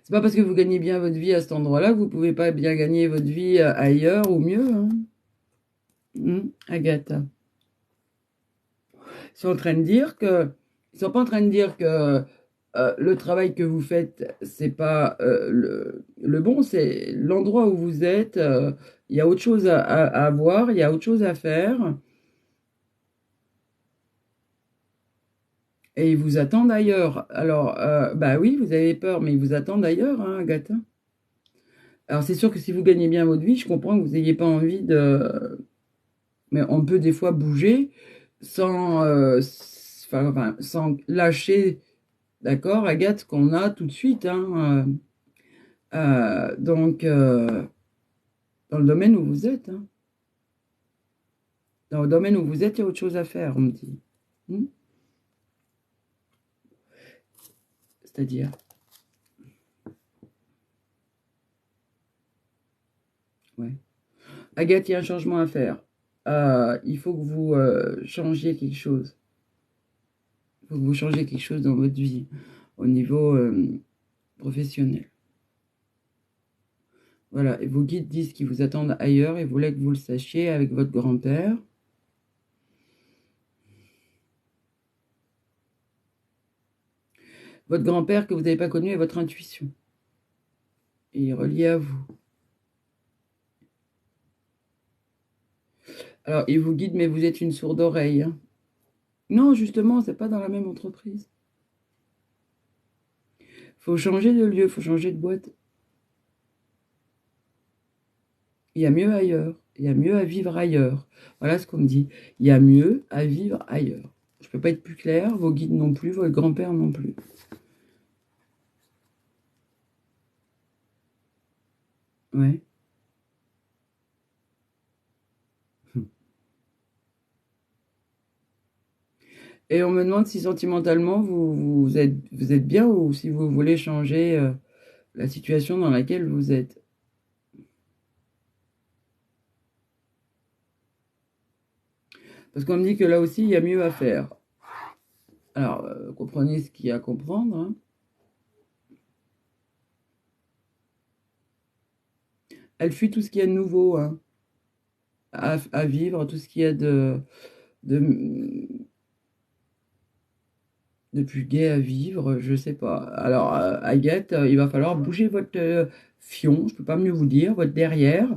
C'est pas parce que vous gagnez bien votre vie à cet endroit-là que vous pouvez pas bien gagner votre vie ailleurs ou mieux, hein. Agathe. Ils sont en train de dire que, ils sont pas en train de dire que le travail que vous faites, c'est pas le bon, c'est l'endroit où vous êtes. Il y a autre chose à voir, il y a autre chose à faire. Et ils vous attendent ailleurs. Alors, bah oui, vous avez peur, mais ils vous attendent ailleurs, hein, Agathe. Alors, c'est sûr que si vous gagnez bien votre vie, je comprends que vous n'ayez pas envie de... Mais on peut des fois bouger sans, sans lâcher, d'accord, Agathe, qu'on a tout de suite, hein. Donc, dans le domaine où vous êtes, hein. Dans le domaine où vous êtes, il y a autre chose à faire, on me dit. C'est-à-dire, ouais. Agathe, il y a un changement à faire. Il faut que vous changiez quelque chose. Il faut que vous changiez quelque chose dans votre vie au niveau professionnel. Voilà, et vos guides disent qu'ils vous attendent ailleurs et voulaient que vous le sachiez avec votre grand-père. Votre grand-père que vous n'avez pas connu est votre intuition. Et il est relié à vous. Alors, il vous guide, mais vous êtes une sourde oreille, hein. Non, justement, c'est pas dans la même entreprise. Faut changer de lieu, faut changer de boîte. Il y a mieux ailleurs. Il y a mieux à vivre ailleurs. Voilà ce qu'on me dit. Il y a mieux à vivre ailleurs. Je peux pas être plus clair, vos guides non plus, votre grand-père non plus. Ouais. Et on me demande si sentimentalement vous êtes bien ou si vous voulez changer la situation dans laquelle vous êtes. Parce qu'on me dit que là aussi, il y a mieux à faire. Alors, comprenez ce qu'il y a à comprendre, hein. Elle fuit tout ce qu'il y a de nouveau, hein, à vivre, tout ce qu'il y a de, de plus gai à vivre, je sais pas. Alors, Agathe, il va falloir bouger votre fion, je peux pas mieux vous dire, votre derrière,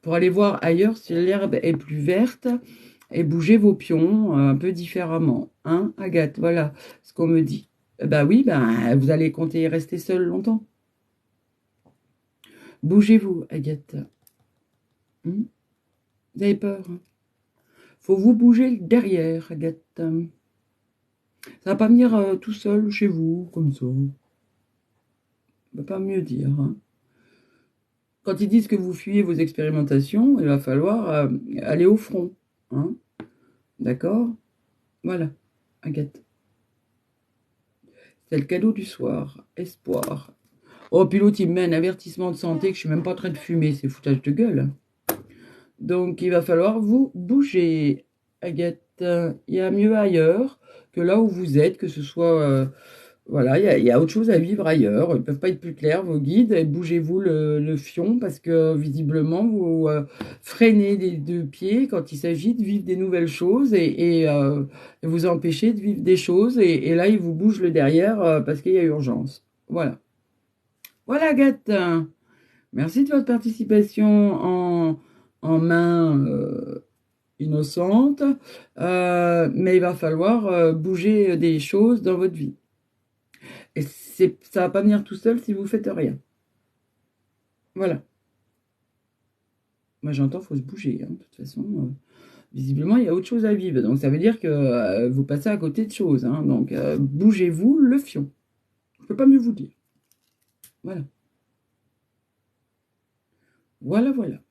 pour aller voir ailleurs si l'herbe est plus verte et bouger vos pions un peu différemment. Hein, Agathe, voilà ce qu'on me dit. Bah oui, ben, vous allez compter rester seul longtemps. Bougez-vous, Agathe. Vous avez peur, hein? Faut vous bouger le derrière, Agathe. Ça va pas venir tout seul chez vous, comme ça. On peut pas mieux dire, hein. Quand ils disent que vous fuyez vos expérimentations, il va falloir aller au front, hein. D'accord? Voilà, Agathe. C'est le cadeau du soir. Espoir. Oh, puis l'autre, il me met un avertissement de santé que je suis même pas en train de fumer. C'est foutage de gueule. Donc, il va falloir vous bouger, Agathe. Il y a mieux ailleurs que là où vous êtes, que ce soit... voilà, il y a autre chose à vivre ailleurs. Ils ne peuvent pas être plus clairs, vos guides. Et bougez-vous le fion parce que visiblement, vous freinez des deux pieds quand il s'agit de vivre des nouvelles choses et vous empêchez de vivre des choses. Et là, ils vous bougent le derrière parce qu'il y a urgence. Voilà. Voilà, Agathe. Merci de votre participation en main innocente. Mais il va falloir bouger des choses dans votre vie. Et ça va pas venir tout seul si vous faites rien. Voilà. Moi, j'entends, faut se bouger. Hein. De toute façon, visiblement, il y a autre chose à vivre. Donc, ça veut dire que vous passez à côté de choses. Hein. Donc, bougez-vous le fion. Je peux pas mieux vous dire. Voilà. Voilà, voilà.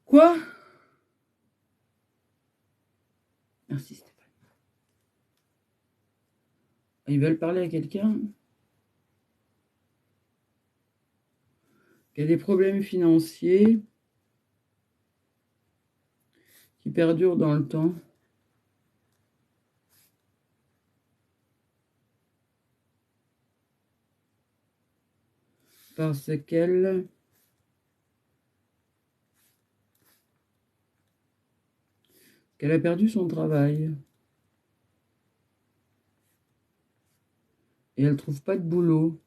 Quoi? Merci, Stéphane. Ils veulent parler à quelqu'un qui a des problèmes financiers qui perdurent dans le temps. Parce qu'elle a perdu son travail. Et elle ne trouve pas de boulot.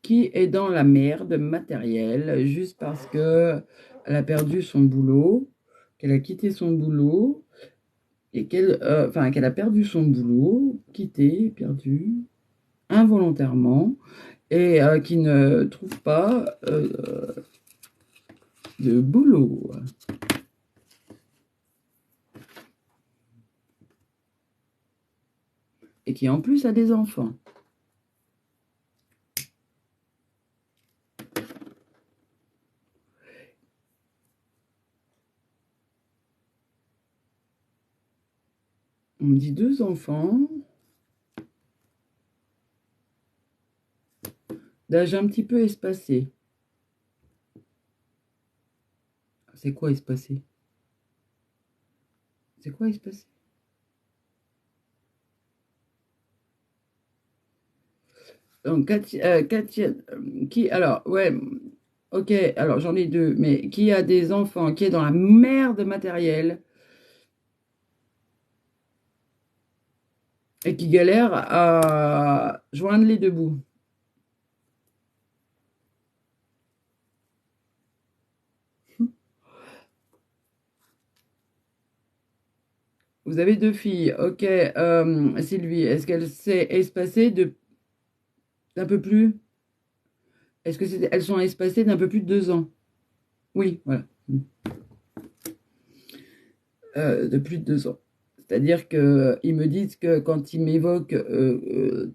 Qui est dans la merde matérielle juste parce que elle a perdu son boulot, qu'elle a quitté son boulot et qu'elle a perdu son boulot, quitté, perdu involontairement et qui ne trouve pas de boulot. Et qui en plus a des enfants. On me dit 2 enfants d'âge un petit peu espacé. C'est quoi espacé? C'est quoi espacé? Donc, Katia, qui, alors, ouais, ok, alors j'en ai 2, mais qui a des enfants, qui est dans la merde matérielle et qui galère à joindre les deux bouts. Vous avez 2 filles, ok, Sylvie, est-ce qu'elle s'est espacée d'un peu plus? Est-ce que elles sont espacées d'un peu plus de 2 ans? Oui, voilà. De plus de 2 ans. C'est-à-dire qu'ils me disent que quand ils m'évoquent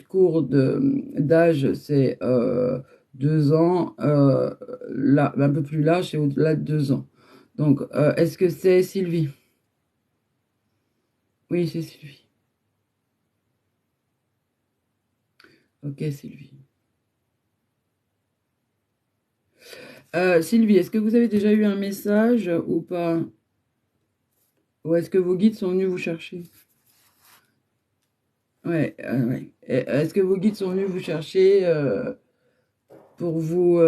cours d'âge, c'est 2 ans, là, un peu plus large, c'est au-delà de 2 ans. Donc, est-ce que c'est Sylvie? Oui, c'est Sylvie. Ok, Sylvie. Sylvie, est-ce que vous avez déjà eu un message ou pas? Ou est-ce que vos guides sont venus vous chercher? Ouais, ouais. Est-ce que vos guides sont venus vous chercher pour vous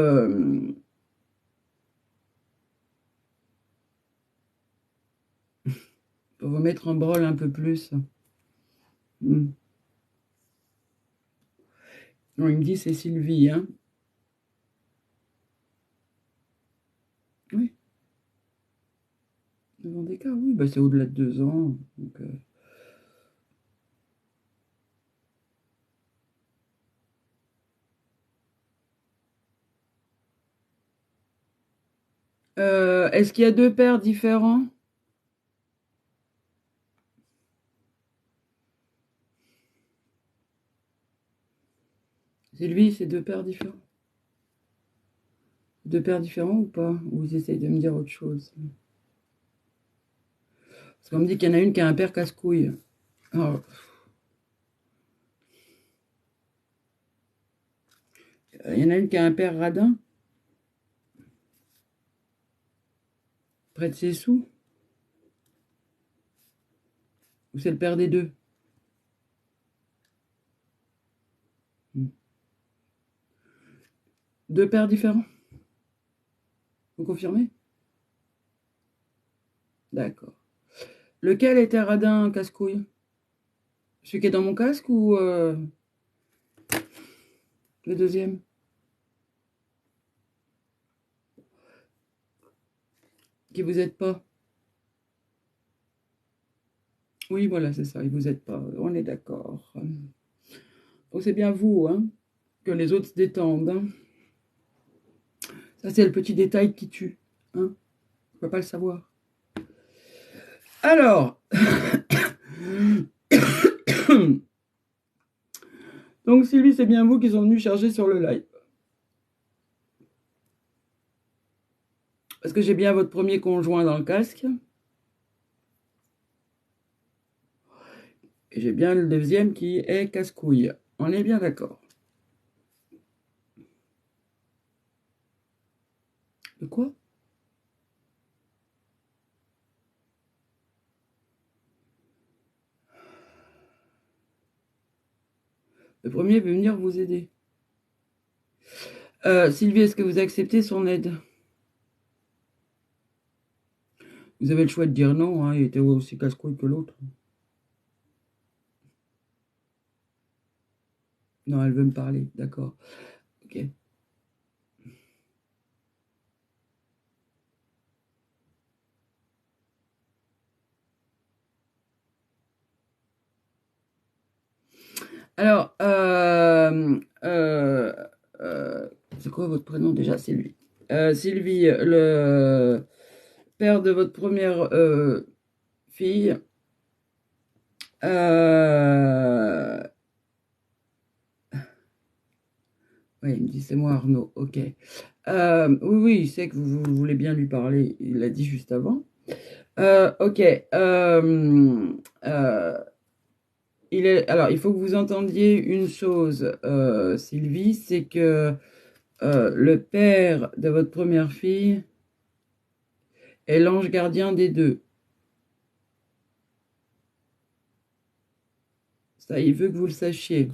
mettre en branle un peu plus? Hmm. Non, il me dit c'est Sylvie, hein? Oui, 9 ans d'écart, oui, bah c'est au-delà de 2 ans. Donc, est-ce qu'il y a 2 pères différents? Sylvie, c'est deux paires différents. Deux paires différents ou pas? Ou vous essayez de me dire autre chose? Parce qu'on me dit qu'il y en a une qui a un père casse-couille. Alors, il y en a une qui a un père radin, près de ses sous. Ou c'est le père des deux? Deux pères différents? Vous confirmez? D'accord. Lequel était radin casse-couille? Celui qui est dans mon casque ou le deuxième? Qui vous aide pas? Oui, voilà, c'est ça, il vous aide pas. On est d'accord. Oh, c'est bien vous, hein, que les autres se détendent. Hein. Ça, c'est le petit détail qui tue. Hein. On ne peut pas le savoir. Alors, donc Sylvie, c'est bien vous qui sont venus chercher sur le live. Parce que j'ai bien votre premier conjoint dans le casque. Et j'ai bien le deuxième qui est casse-couille. On est bien d'accord. De quoi? Le premier veut venir vous aider. Sylvie, est-ce que vous acceptez son aide? Vous avez le choix de dire non, hein, il était aussi casse-couille que l'autre. Non, elle veut me parler, d'accord. Ok. Alors, c'est quoi votre prénom déjà, Sylvie? Sylvie, le père de votre première fille. Oui, il me dit c'est moi Arnaud, ok. Oui, oui, il sait que vous voulez bien lui parler, il l'a dit juste avant. Ok. Alors, il faut que vous entendiez une chose, Sylvie, c'est que le père de votre première fille est l'ange gardien des deux. Ça, il veut que vous le sachiez.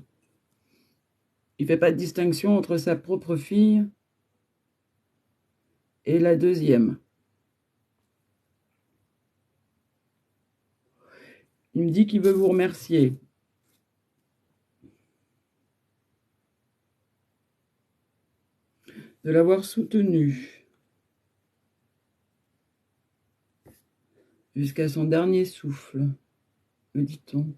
Il ne fait pas de distinction entre sa propre fille et la deuxième. Il me dit qu'il veut vous remercier. De l'avoir soutenu jusqu'à son dernier souffle, me dit-on.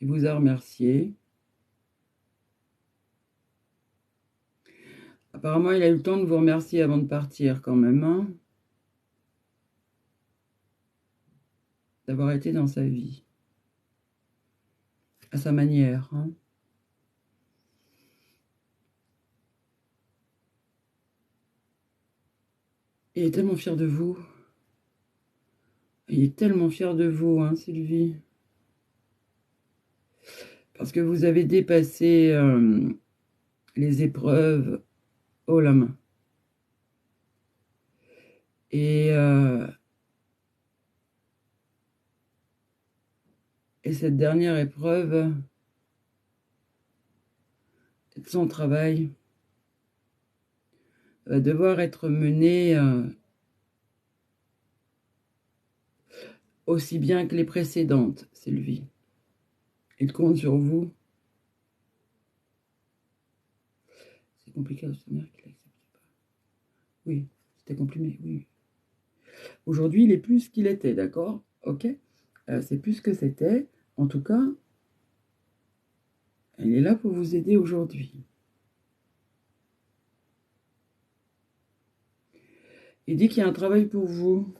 Il vous a remercié. Apparemment, il a eu le temps de vous remercier avant de partir quand même, hein, d'avoir été dans sa vie, à sa manière. Hein. Il est tellement fier de vous. Il est tellement fier de vous, hein, Sylvie. Parce que vous avez dépassé les épreuves haut la main. Et cette dernière épreuve de son travail va devoir être menée aussi bien que les précédentes, Sylvie. Il compte sur vous. C'est compliqué à obtenir qu'il n'accepte pas. Oui, c'était compliqué, oui. Aujourd'hui, il est plus ce qu'il était, d'accord? Ok? C'est plus ce que c'était. En tout cas, il est là pour vous aider aujourd'hui. Il dit qu'il y a un travail pour vous.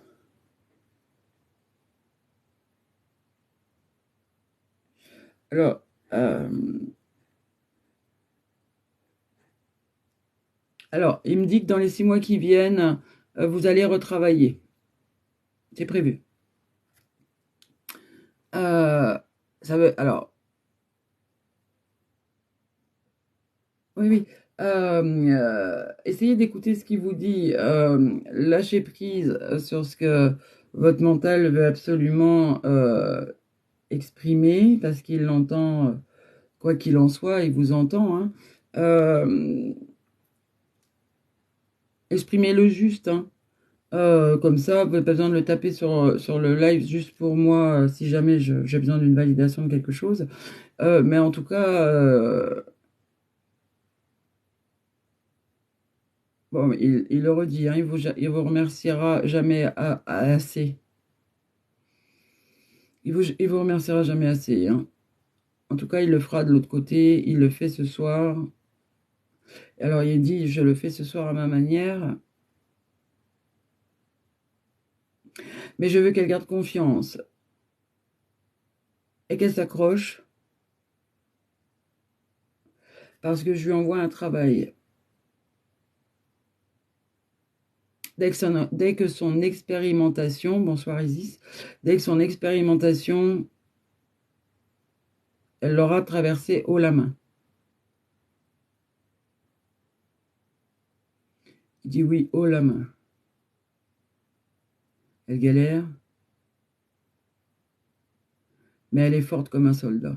Alors, il me dit que dans les 6 mois qui viennent, vous allez retravailler. C'est prévu. Ça veut, alors, oui, oui. Essayez d'écouter ce qu'il vous dit. Lâchez prise sur ce que votre mental veut absolument exprimer, parce qu'il l'entend, quoi qu'il en soit, il vous entend, hein. Exprimez-le juste, hein. Comme ça, vous n'avez pas besoin de le taper sur le live juste pour moi, si jamais j'ai besoin d'une validation de quelque chose. Mais en tout cas, bon, il le redit, hein, il vous remerciera jamais assez. Il vous remerciera jamais assez, hein. En tout cas, il le fera de l'autre côté, il le fait ce soir. Alors, il dit, je le fais ce soir à ma manière, mais je veux qu'elle garde confiance et qu'elle s'accroche parce que je lui envoie un travail. Dès que son expérimentation, bonsoir Isis, dès que son expérimentation, elle l'aura traversé haut la main. Il dit oui, haut la main. Elle galère, mais elle est forte comme un soldat.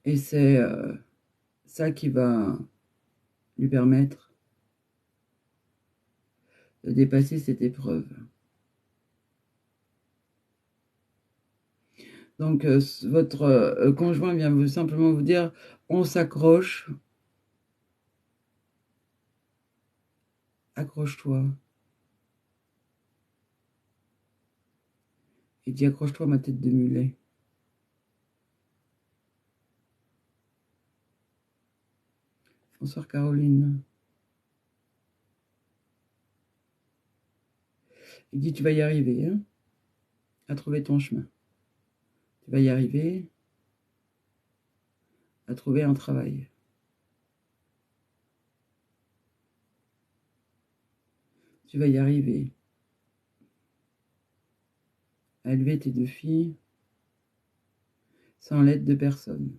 Et c'est ça qui va lui permettre de dépasser cette épreuve. Donc, votre conjoint vient simplement vous dire, on s'accroche, accroche-toi. Il dit, accroche-toi ma tête de mulet. Bonsoir Caroline. Il dit, tu vas y arriver, hein, à trouver ton chemin. Tu vas y arriver à trouver un travail. Tu vas y arriver à élever tes 2 filles sans l'aide de personne.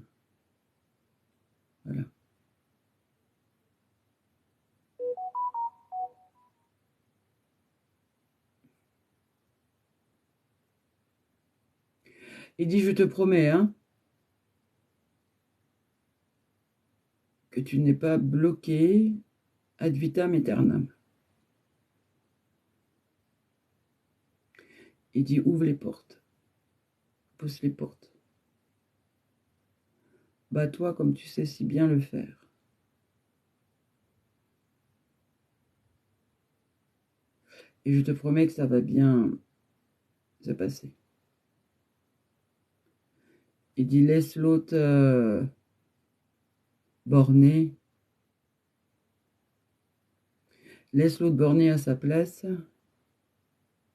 Voilà. Il dit, je te promets, hein, que tu n'es pas bloqué ad vitam aeternam. Il dit, ouvre les portes, pousse les portes. Bats-toi comme tu sais si bien le faire. Et je te promets que ça va bien se passer. Il dit, laisse l'autre borné. Laisse l'autre borné à sa place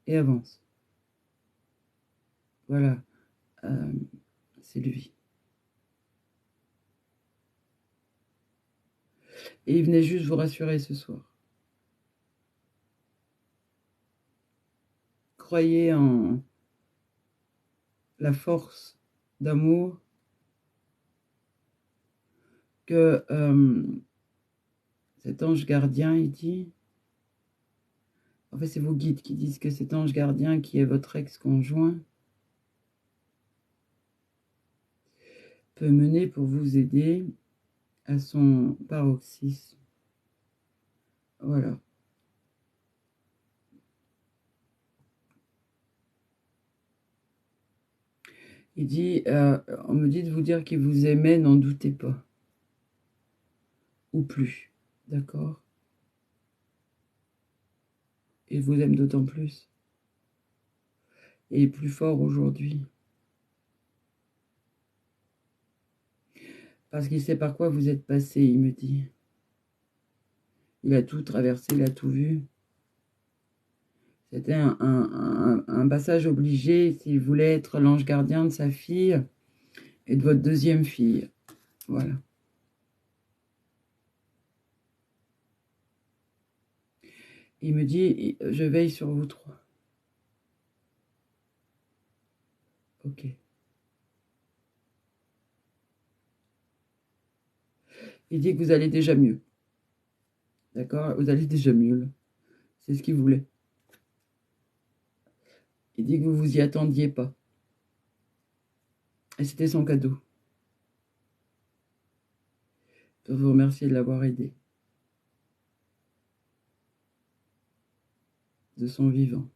et avance. Voilà, c'est lui. Et il venait juste vous rassurer ce soir. Croyez en la force d'amour que cet ange gardien, il dit, en fait c'est vos guides qui disent que cet ange gardien qui est votre ex-conjoint peut mener pour vous aider à son paroxysme. Voilà. Il dit, on me dit de vous dire qu'il vous aimait, n'en doutez pas. Ou plus. D'accord? Il vous aime d'autant plus. Et plus fort aujourd'hui. Parce qu'il sait par quoi vous êtes passé, il me dit. Il a tout traversé, il a tout vu. C'était un passage obligé s'il voulait être l'ange gardien de sa fille et de votre deuxième fille. Voilà. Il me dit, je veille sur vous trois. Ok. Il dit que vous allez déjà mieux. D'accord? Vous allez déjà mieux, là. C'est ce qu'il voulait. Il dit que vous vous y attendiez pas. Et c'était son cadeau. Je vous remercie de l'avoir aidé. De son vivant.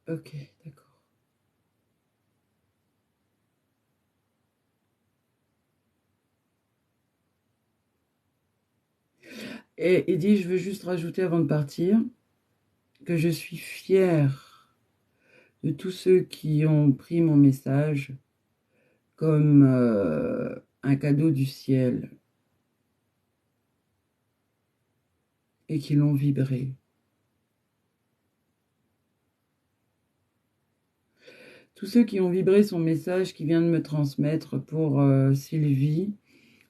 Ok, d'accord. Et il dit, je veux juste rajouter avant de partir, que je suis fière de tous ceux qui ont pris mon message comme un cadeau du ciel et qui l'ont vibré. Tous ceux qui ont vibré son message qui vient de me transmettre pour Sylvie,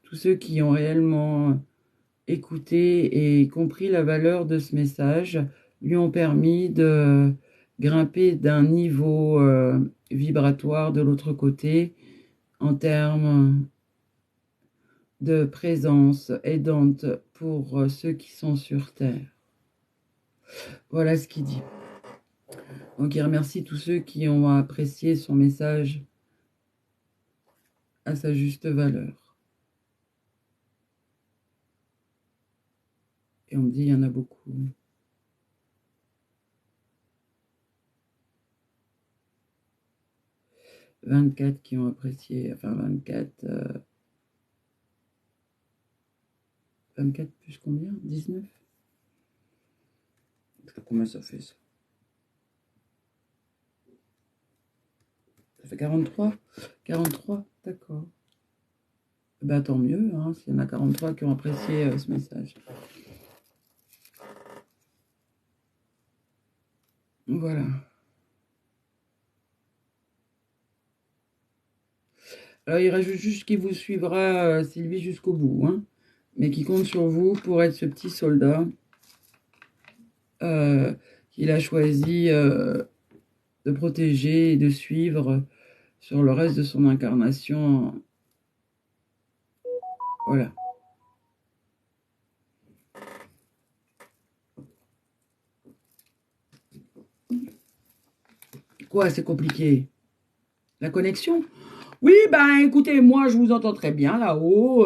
tous ceux qui ont réellement écouté et compris la valeur de ce message, lui ont permis de grimper d'un niveau vibratoire de l'autre côté en termes de présence aidante pour ceux qui sont sur Terre. Voilà ce qu'il dit. Donc il remercie tous ceux qui ont apprécié son message à sa juste valeur. Et on me dit, il y en a beaucoup. « 24 qui ont apprécié, enfin 24... 24 plus combien? 19? Combien ça fait, ça? Ça fait 43? 43, d'accord. Bah tant mieux, hein, s'il y en a 43 qui ont apprécié ce message. Voilà. Alors il rajoute juste qu'il vous suivra, Sylvie, jusqu'au bout, hein, mais qui compte sur vous pour être ce petit soldat qu'il a choisi de protéger et de suivre sur le reste de son incarnation. Voilà. Quoi, c'est compliqué? La connexion? Oui, ben écoutez, moi je vous entends très bien là-haut.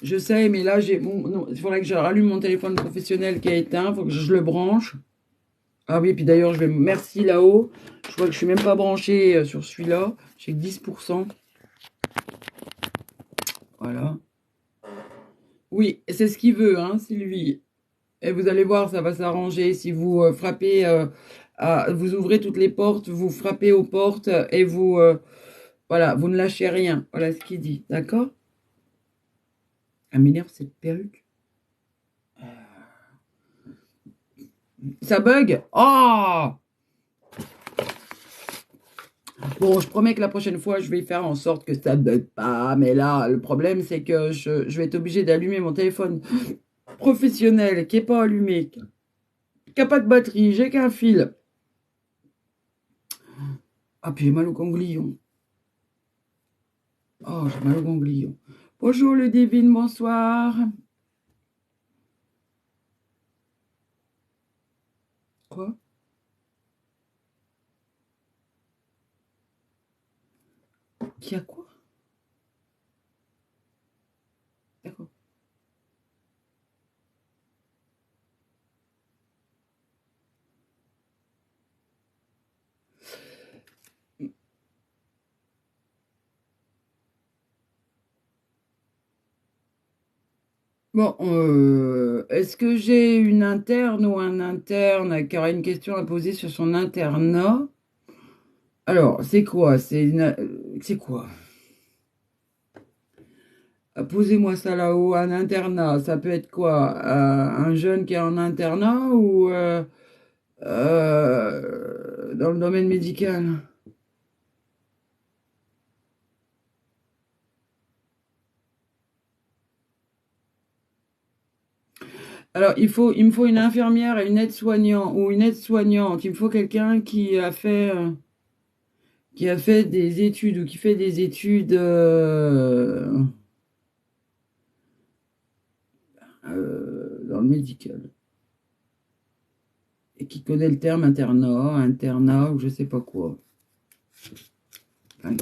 Je sais, mais là il faudrait que je rallume mon téléphone professionnel qui est éteint. Il faut que je le branche. Ah oui, puis d'ailleurs, merci là-haut. Je vois que je suis même pas branché sur celui-là. J'ai que 10%. Voilà. Oui, c'est ce qu'il veut, hein, Sylvie. Et vous allez voir, ça va s'arranger. Si vous frappez, vous ouvrez toutes les portes, vous frappez aux portes et vous, voilà, vous ne lâchez rien. Voilà ce qu'il dit, d'accord? Elle m'énerve cette perruque. Ça bug? Oh! Bon, je promets que la prochaine fois, je vais faire en sorte que ça ne bug pas. Mais là, le problème, c'est que je vais être obligée d'allumer mon téléphone professionnel qui n'est pas allumé, qui n'a pas de batterie, j'ai qu'un fil. Ah, puis j'ai mal au ganglion. Oh, j'ai mal au ganglion. Bonjour, le divine, bonsoir. Quoi? Qui a quoi? D'accord. Bon, est-ce que j'ai une interne ou un interne qui aura une question à poser sur son internat? Alors, c'est quoi? C'est quoi? Posez-moi ça là-haut, un internat, ça peut être quoi? Un jeune qui est en internat ou dans le domaine médical? Alors, il me faut une infirmière et une aide-soignante ou une aide-soignante. Il me faut quelqu'un qui a fait des études ou qui fait des études dans le médical et qui connaît le terme internat ou je sais pas quoi. Enfin,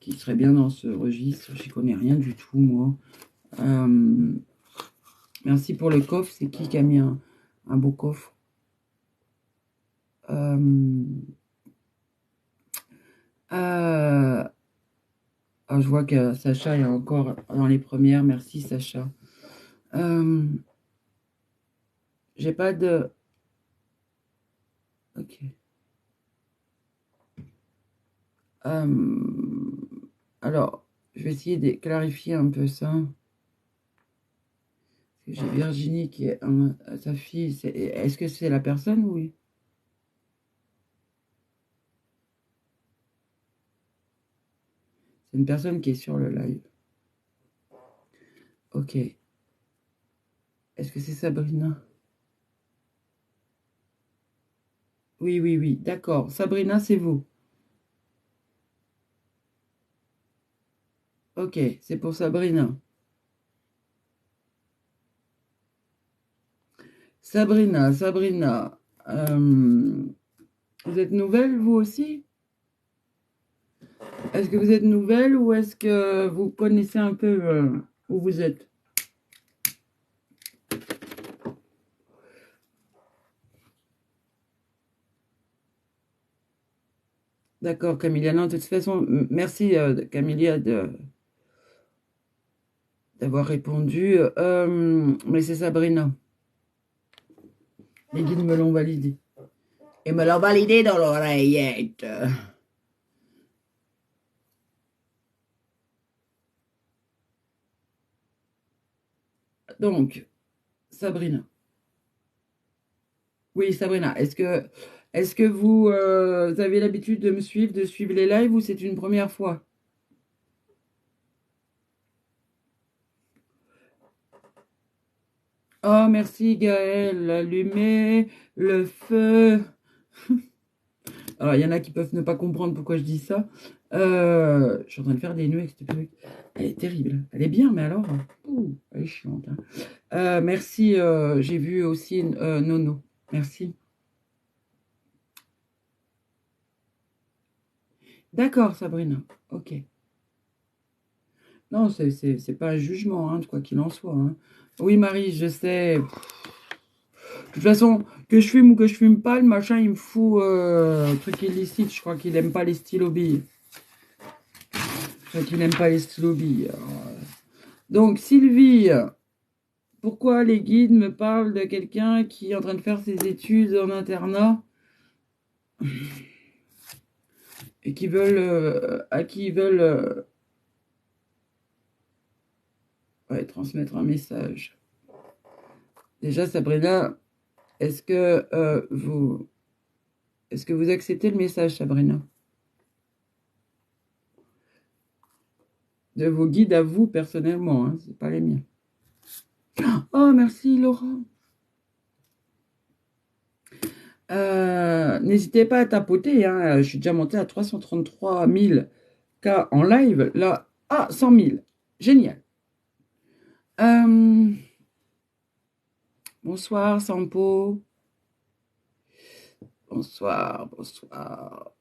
qui serait bien dans ce registre. J'y connais rien du tout, moi. Euh, merci pour le coffre. C'est qui a mis un beau coffre? Euh, ah, je vois que Sacha est encore dans les premières. Merci, Sacha. Euh, j'ai pas de... Ok. Alors, je vais essayer de clarifier un peu ça. J'ai Virginie qui est sa fille. Est-ce que c'est la personne? Oui. C'est une personne qui est sur le live. Ok. Est-ce que c'est Sabrina? Oui, oui, oui. D'accord. Sabrina, c'est vous. Ok, c'est pour Sabrina. Sabrina. Vous êtes nouvelle, vous aussi? Est-ce que vous êtes nouvelle ou est-ce que vous connaissez un peu où vous êtes? D'accord, Camilia. Non, de toute façon, merci, Camilia, d'avoir répondu. Mais c'est Sabrina. Les guides me l'ont validé. Et me l'ont validé dans l'oreillette. Donc, Sabrina. Oui, Sabrina. Est-ce que vous, vous avez l'habitude de me suivre, de suivre les lives ou c'est une première fois? Oh, merci Gaël. Allumer le feu. Alors, il y en a qui peuvent ne pas comprendre pourquoi je dis ça. Je suis en train de faire des nœuds avec cette perruque. Elle est terrible. Elle est bien, mais alors, elle est chiante, hein. Merci, j'ai vu aussi Nono. Merci. D'accord, Sabrina. Ok. Non, c'est pas un jugement, hein, quoi qu'il en soit, hein. Oui, Marie, je sais. De toute façon, que je fume ou que je fume pas, le machin, il me fout un truc illicite. Je crois qu'il aime pas les stylos billes. Je crois qu'il n'aime pas les stylos billes. Donc, Sylvie, pourquoi les guides me parlent de quelqu'un qui est en train de faire ses études en internat et qui veulent, à qui ils veulent ouais, transmettre un message? Déjà, Sabrina, est-ce que est-ce que vous acceptez le message, Sabrina? De vos guides à vous, personnellement, hein, c'est pas les miens. Oh, merci, Laurent. N'hésitez pas à tapoter, hein. Je suis déjà montée à 333 000 cas en live. Là, 100 000. Génial. Bonsoir, Sampo. Bonsoir, bonsoir.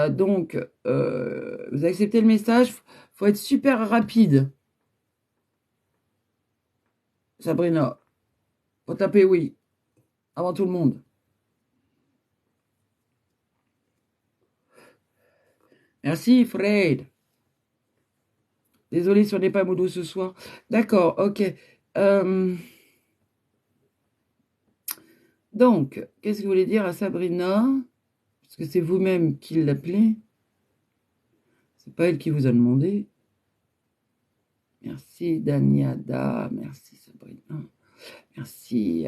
Donc, vous acceptez le message. Faut être super rapide. Sabrina, faut taper oui, avant tout le monde. Merci, Fred. Désolé si on n'est pas modo ce soir. D'accord, ok. Euh, donc, qu'est-ce que vous voulez dire à Sabrina? Parce que c'est vous-même qui l'appelez. C'est pas elle qui vous a demandé. Merci Daniada. Merci Sabrina. Merci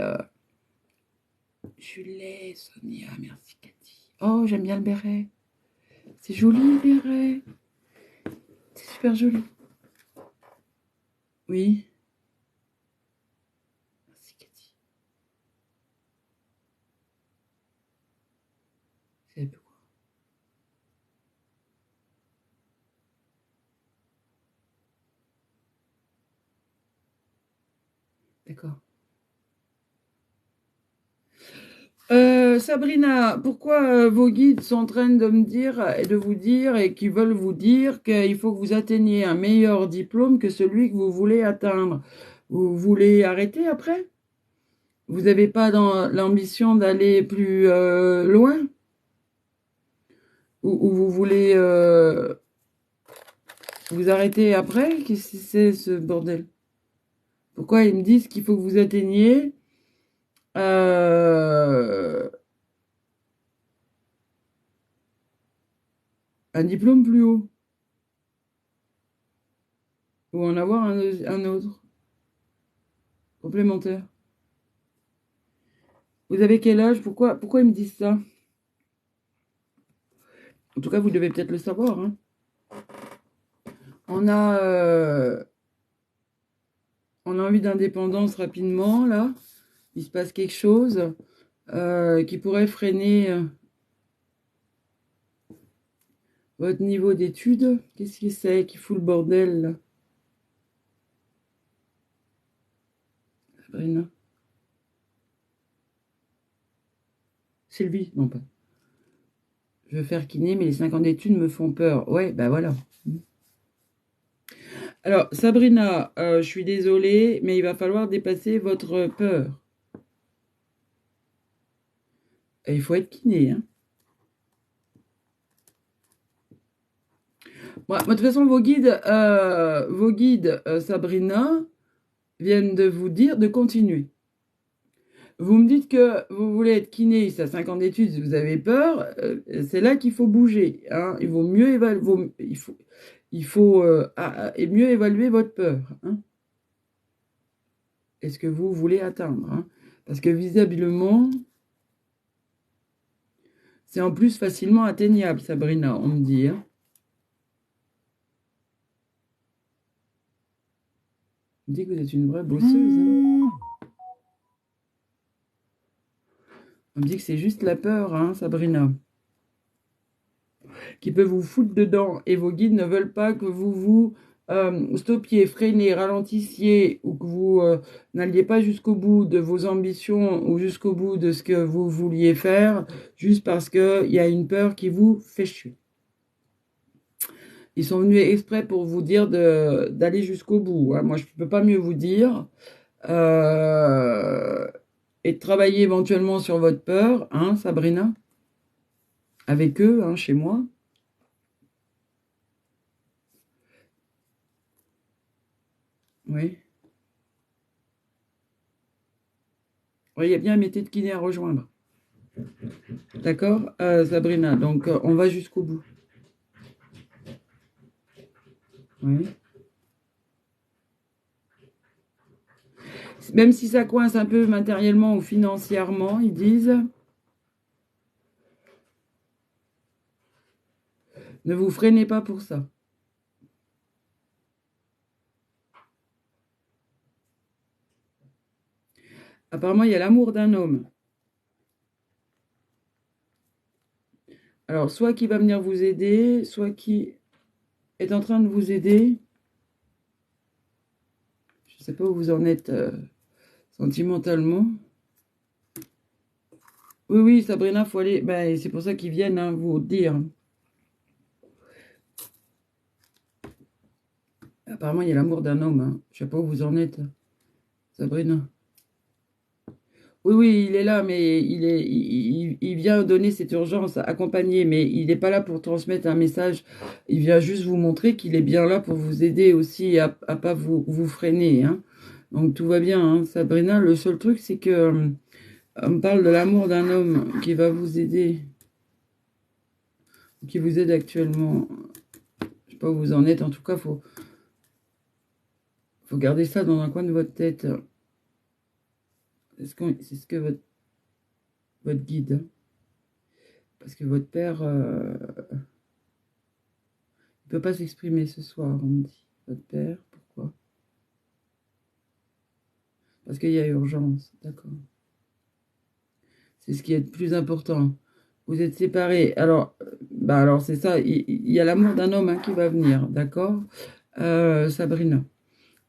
Julie, Sonia. Merci Cathy. Oh, j'aime bien le béret. C'est joli le béret. C'est super joli. Oui. Merci Cathy. C'est un peu quoi? D'accord. Sabrina, pourquoi vos guides sont en train de me dire et de vous dire et qui veulent vous dire qu'il faut que vous atteigniez un meilleur diplôme que celui que vous voulez atteindre? Vous voulez arrêter après? Vous n'avez pas dans l'ambition d'aller plus loin? Ou vous voulez vous arrêter après? Qu'est-ce que c'est ce bordel? Pourquoi ils me disent qu'il faut que vous atteigniez un diplôme plus haut? Ou en avoir un autre complémentaire? Vous avez quel âge? Pourquoi ils me disent ça? En tout cas, vous devez peut-être le savoir, hein. On a envie d'indépendance rapidement, là. Il se passe quelque chose qui pourrait freiner votre niveau d'études. Qu'est-ce que c'est qui fout le bordel, là? Sabrina? Sylvie? Non, pas. Je veux faire kiné, mais les 5 ans d'études me font peur. Ouais, bah voilà. Alors, Sabrina, je suis désolée, mais il va falloir dépasser votre peur. Et il faut être kiné, hein. Bon, de toute façon, vos guides, Sabrina, viennent de vous dire de continuer. Vous me dites que vous voulez être kiné, ça 5 ans d'études, vous avez peur, c'est là qu'il faut bouger, hein. Il vaut mieux évaluer, et mieux évaluer votre peur, hein. Est-ce que vous voulez atteindre, hein? Parce que visiblement, c'est en plus facilement atteignable, Sabrina, on me dit, hein. On me dit que vous êtes une vraie bosseuse, hein. On me dit que c'est juste la peur, hein, Sabrina, qui peut vous foutre dedans. Et vos guides ne veulent pas que vous stoppiez, freiniez, ralentissiez ou que vous n'alliez pas jusqu'au bout de vos ambitions ou jusqu'au bout de ce que vous vouliez faire, juste parce qu'il y a une peur qui vous fait chier. Ils sont venus exprès pour vous dire d'aller jusqu'au bout, hein. Moi, je ne peux pas mieux vous dire. Et de travailler éventuellement sur votre peur, hein, Sabrina, avec eux, hein, chez moi. Oui. Oui, il y a bien un métier de kiné à rejoindre. D'accord, Sabrina, donc on va jusqu'au bout. Oui. Même si ça coince un peu matériellement ou financièrement, ils disent, ne vous freinez pas pour ça. Apparemment, il y a l'amour d'un homme. Alors, soit qui va venir vous aider, soit qui est en train de vous aider. Je ne sais pas où vous en êtes sentimentalement. Oui, oui, Sabrina, faut aller. Ben, c'est pour ça qu'ils viennent, hein, vous dire. Apparemment, il y a l'amour d'un homme, hein. Je ne sais pas où vous en êtes, Sabrina. Oui, oui, il est là, mais il vient donner cette urgence, accompagner, mais il n'est pas là pour transmettre un message. Il vient juste vous montrer qu'il est bien là pour vous aider aussi à pas vous freiner, hein. Donc tout va bien, hein, Sabrina. Le seul truc, c'est que on me parle de l'amour d'un homme qui va vous aider, qui vous aide actuellement. Je sais pas où vous en êtes. En tout cas, faut. Faut garder ça dans un coin de votre tête. C'est ce que votre guide. Hein. Parce que votre père ne peut pas s'exprimer ce soir, on me dit. Votre père, pourquoi? Parce qu'il y a urgence, d'accord. C'est ce qui est le plus important. Vous êtes séparés. Alors, alors c'est ça. Il y a l'amour d'un homme hein, qui va venir, d'accord, Sabrina.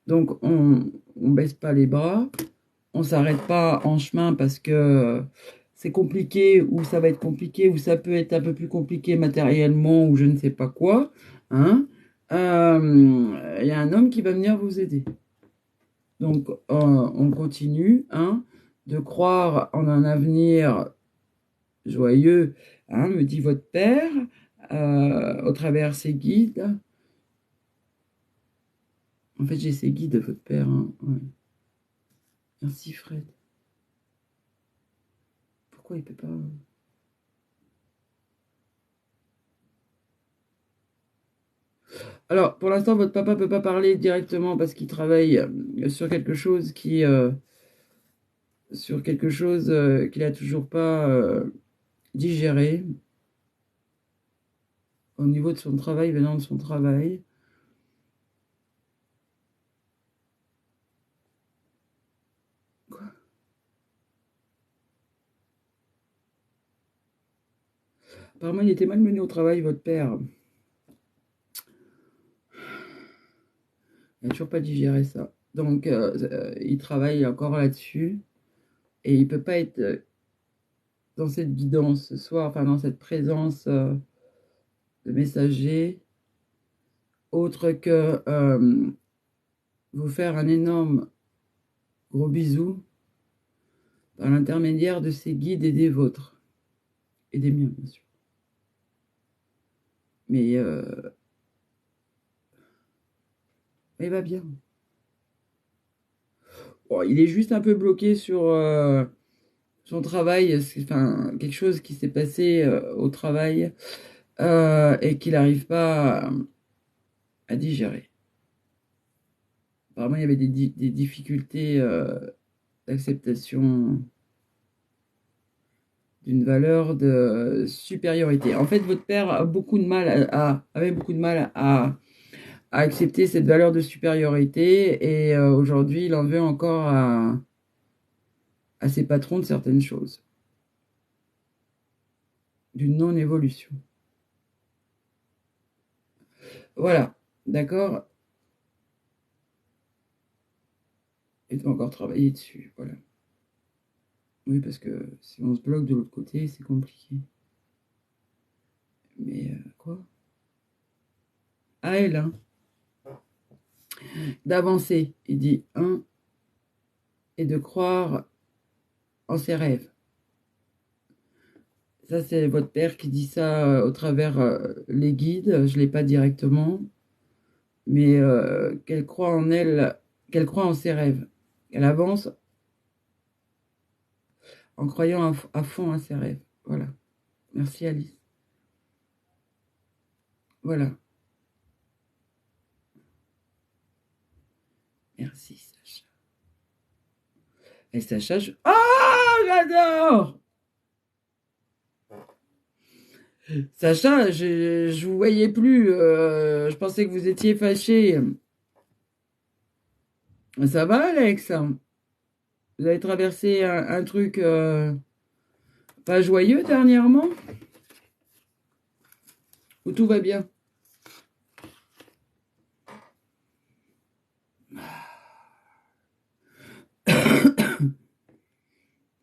Donc, on baisse pas les bras. On s'arrête pas en chemin parce que c'est compliqué ou ça va être compliqué ou ça peut être un peu plus compliqué matériellement ou je ne sais pas quoi. Hein. Il y a un homme qui va venir vous aider. Donc, on continue hein, de croire en un avenir joyeux, hein, me dit votre père, au travers ses guides. En fait, j'ai ses guides, votre père. Hein, ouais. Merci, Fred. Pourquoi il peut pas... Alors, pour l'instant, votre papa peut pas parler directement parce qu'il travaille sur quelque chose qu'il a toujours pas digéré au niveau de son travail, venant de son travail. Quoi? Apparemment, il était malmené au travail, votre père. Il n'a toujours pas digéré ça. Donc, il travaille encore là-dessus. Et il ne peut pas être dans cette guidance ce soir, enfin dans cette présence de messager, autre que vous faire un énorme gros bisou par l'intermédiaire de ses guides et des vôtres. Et des miens, bien sûr. Mais il va bien. Bon, il est juste un peu bloqué sur son travail, enfin, quelque chose qui s'est passé au travail et qu'il n'arrive pas à digérer. Apparemment, il y avait des difficultés d'acceptation d'une valeur de supériorité. En fait, votre père a beaucoup de mal avait beaucoup de mal à accepter cette valeur de supériorité et aujourd'hui, il en veut encore à ses patrons de certaines choses. D'une non-évolution. Voilà, d'accord. Et doit encore travailler dessus, voilà. Oui, parce que si on se bloque de l'autre côté, c'est compliqué. Mais quoi? À elle, hein. D'avancer, il dit, hein, et de croire en ses rêves. Ça, c'est votre père qui dit ça au travers les guides. Je ne l'ai pas directement. Mais qu'elle croit en elle, qu'elle croit en ses rêves. Qu'elle avance en croyant à fond à ses rêves. Voilà. Merci, Alice. Voilà. Merci, Sacha. Et Sacha, j'adore! Sacha, je vous voyais plus. Je pensais que vous étiez fâché. Ça va, Alex? Vous avez traversé un truc pas joyeux dernièrement? Ou tout va bien?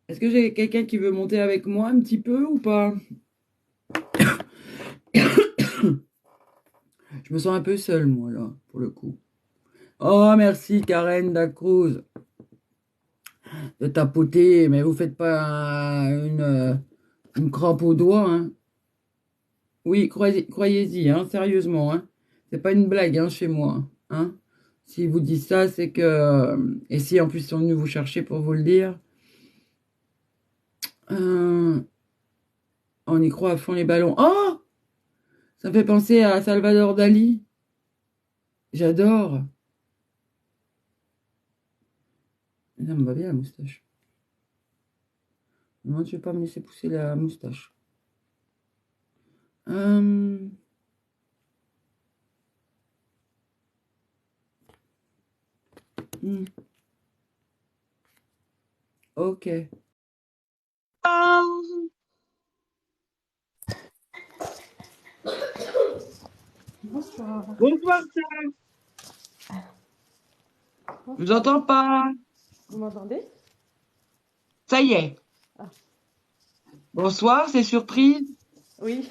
Est-ce que j'ai quelqu'un qui veut monter avec moi un petit peu ou pas? Je me sens un peu seule, moi, là, pour le coup. Oh, merci, Karen Dacruz, de tapoter, mais vous faites pas une crampe au doigt, hein. Oui, croyez-y, hein, sérieusement, hein. C'est pas une blague, hein, chez moi, hein. Si vous dites ça, c'est que... et si, en plus, ils sont venus vous chercher pour vous le dire, on y croit à fond les ballons. Oh! Ça me fait penser à Salvador Dali. J'adore. Ça me va bien la moustache. Moi, je vais pas me laisser pousser la moustache. Hmm, ok. Bonsoir. Bonsoir, je vous entends pas. Vous m'entendez? Ça y est. Ah, Bonsoir, c'est surprise. oui.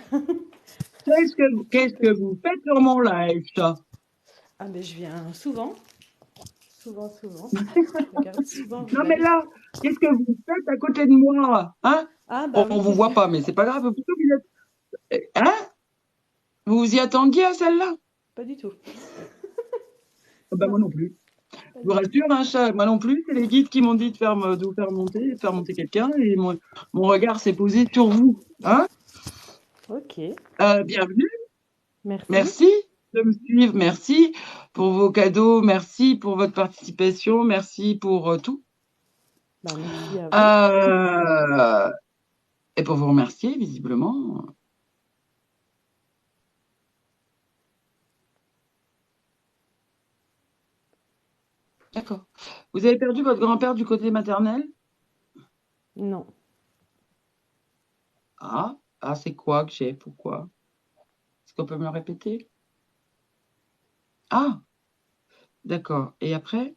Qu'est-ce que vous faites sur mon live, ça? Ah, mais je viens souvent, souvent, souvent. Je regarde souvent vos Non, mais lives. là, qu'est-ce que vous faites à côté de moi? Hein? Ah, On, bah on oui, vous voit pas, mais c'est pas grave. Pourquoi vous êtes... Hein? Vous vous y attendiez à celle-là? pas du tout. Ah ben, Non, moi non plus. pas Je vous du tout. rassure, hein, moi non plus. C'est les guides qui m'ont dit de vous faire monter quelqu'un, et mon regard s'est posé sur vous. Hein? Ok, Bienvenue. merci. Merci de me suivre. Merci pour vos cadeaux. Merci pour votre participation. Merci pour tout. Bah, merci à vous. Euh, et pour vous remercier, visiblement. D'accord. Vous avez perdu votre grand-père du côté maternel? Non. Ah, c'est quoi que j'ai? Pourquoi? Est-ce qu'on peut me le répéter? Ah, d'accord. Et après?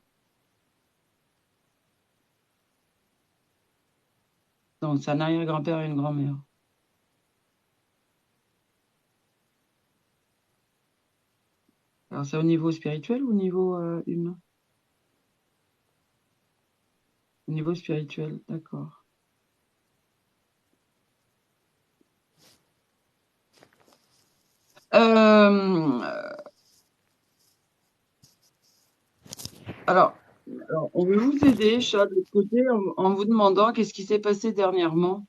Donc, c'est un arrière-grand-père et une grand-mère. Alors, c'est au niveau spirituel ou au niveau humain? Au niveau spirituel, d'accord. Euh, alors, on veut vous aider, chat, de l'autre côté, en vous demandant qu'est-ce qui s'est passé dernièrement.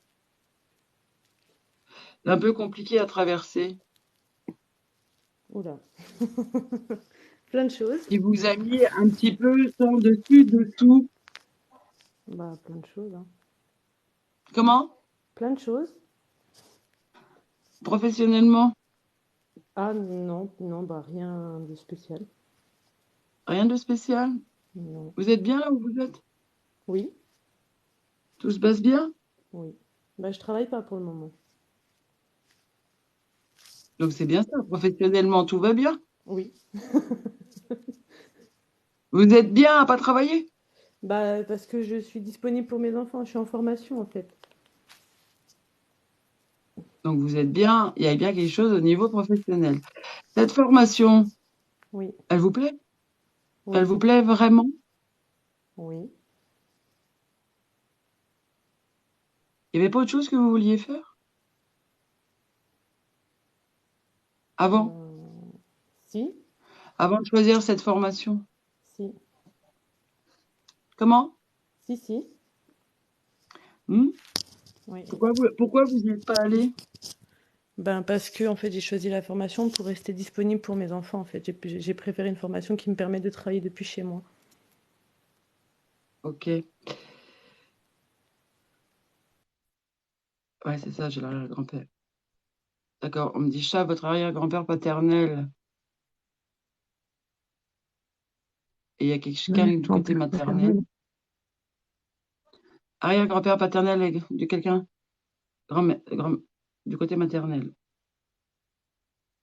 C'est un peu compliqué à traverser. Oula. Plein de choses. Qui vous a mis un petit peu sans dessus, dessous. Bah, plein de choses, hein. Comment? Plein de choses. Professionnellement? Ah, non, non, bah, rien de spécial. Rien de spécial? Non. Vous êtes bien là où vous êtes? Oui, Tout se passe bien? oui. Bah, je travaille pas pour le moment. Donc c'est bien ça. Professionnellement, tout va bien. Oui. Vous êtes bien à pas travailler? Bah, parce que je suis disponible pour mes enfants. Je suis en formation, en fait. Donc vous êtes bien, il y a bien quelque chose au niveau professionnel. Cette formation, Oui, elle vous plaît? Elle oui, vous plaît vraiment? oui. Il n'y avait pas autre chose que vous vouliez faire avant? Si, Avant de choisir cette formation? si, Comment? si. Hmm. Oui. Pourquoi vous n'y êtes pas allé? Ben, parce que en fait, j'ai choisi la formation pour rester disponible pour mes enfants. En fait, j'ai préféré une formation qui me permet de travailler depuis chez moi. Ok. Ouais, c'est ça, j'ai l'arrière-grand-père. D'accord. On me dit chat, votre arrière-grand-père paternel. Et il y a quelqu'un du côté Grand-père maternel. paternel. Arrière-grand-père paternel de quelqu'un grand, du côté maternel.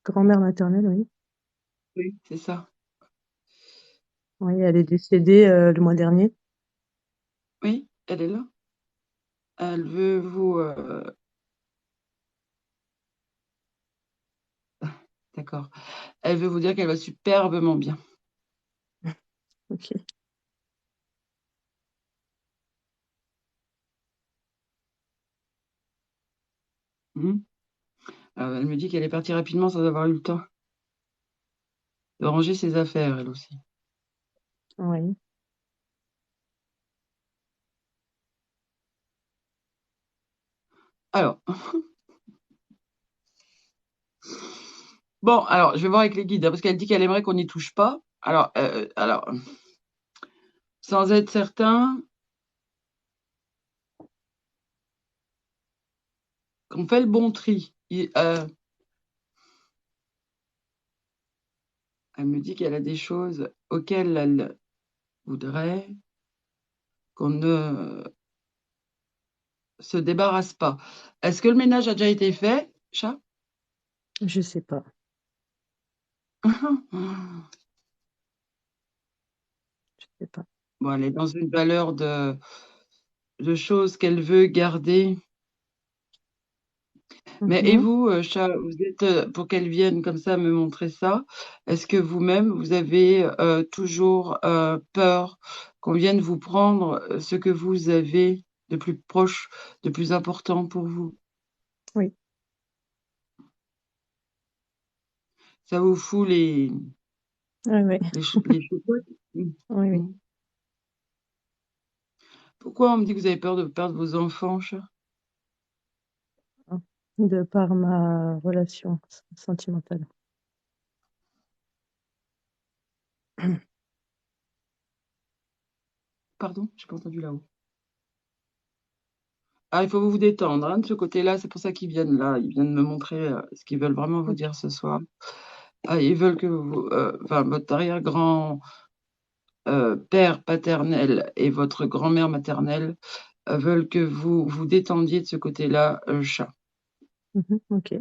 Grand-mère maternelle, oui. Oui, c'est ça. Oui, elle est décédée le mois dernier. Oui, elle est là. Elle veut vous. D'accord. Elle veut vous dire qu'elle va superbement bien. Ok. Mhm. Elle me dit qu'elle est partie rapidement sans avoir eu le temps de ranger ses affaires, elle aussi. Oui. Alors, bon, alors, je vais voir avec les guides, hein, parce qu'elle dit qu'elle aimerait qu'on n'y touche pas. Alors, sans être certain, qu'on fait le bon tri. Elle me dit qu'elle a des choses auxquelles elle voudrait qu'on ne se débarrasse pas. Est-ce que le ménage a déjà été fait, chat? Je sais pas. Je sais pas. Bon, elle est dans une valeur de choses qu'elle veut garder. Mais et Mhm. vous, chat, vous êtes pour qu'elle vienne comme ça me montrer ça, est-ce que vous-même, vous avez toujours peur qu'on vienne vous prendre ce que vous avez de plus proche, de plus important pour vous? Oui, Ça vous fout oui, oui, les chocottes? Mm. oui, oui. Mm. Pourquoi on me dit que vous avez peur de perdre vos enfants, chat? Ah. De par ma relation sentimentale. Pardon, j'ai pas entendu là-haut. Ah, il faut vous détendre, hein, de ce côté-là, c'est pour ça qu'ils viennent là. Ils viennent me montrer ce qu'ils veulent vraiment vous Ok. dire ce soir. Ah, ils veulent que enfin, votre arrière-grand père paternel et votre grand-mère maternelle veulent que vous vous détendiez de ce côté-là, chat. Mhm. Ok.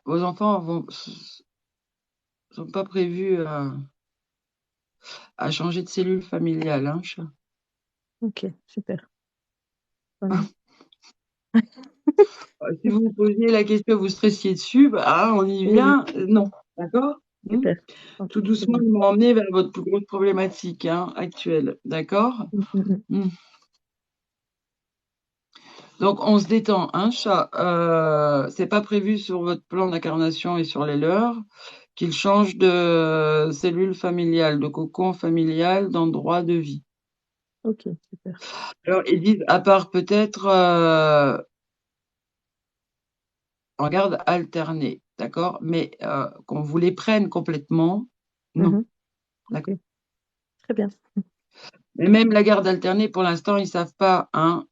Vos enfants sont pas prévus à changer de cellule familiale, hein, chat. Ok. Super. Pas mal. Si vous vous posiez la question, vous stressiez dessus, bah, ah, on y Oui, oui. vient, non, d'accord? Hmm. Super. Ok. Tout Très doucement, bien. ils m'ont emmené vers votre plus grosse problématique actuelle, d'accord? Mhm. Hmm. Donc, on se détend, hein, chat. C'est pas prévu sur votre plan d'incarnation et sur les leurs qu'il change de cellule familiale, de cocon familial, d'endroit de vie. Ok. Super. Alors, ils disent, à part peut-être en garde alternée, d'accord? Mais qu'on vous les prenne complètement, non, Mhm. d'accord? Ok. Très bien. Mais même la garde alternée, pour l'instant, ils savent pas, hein,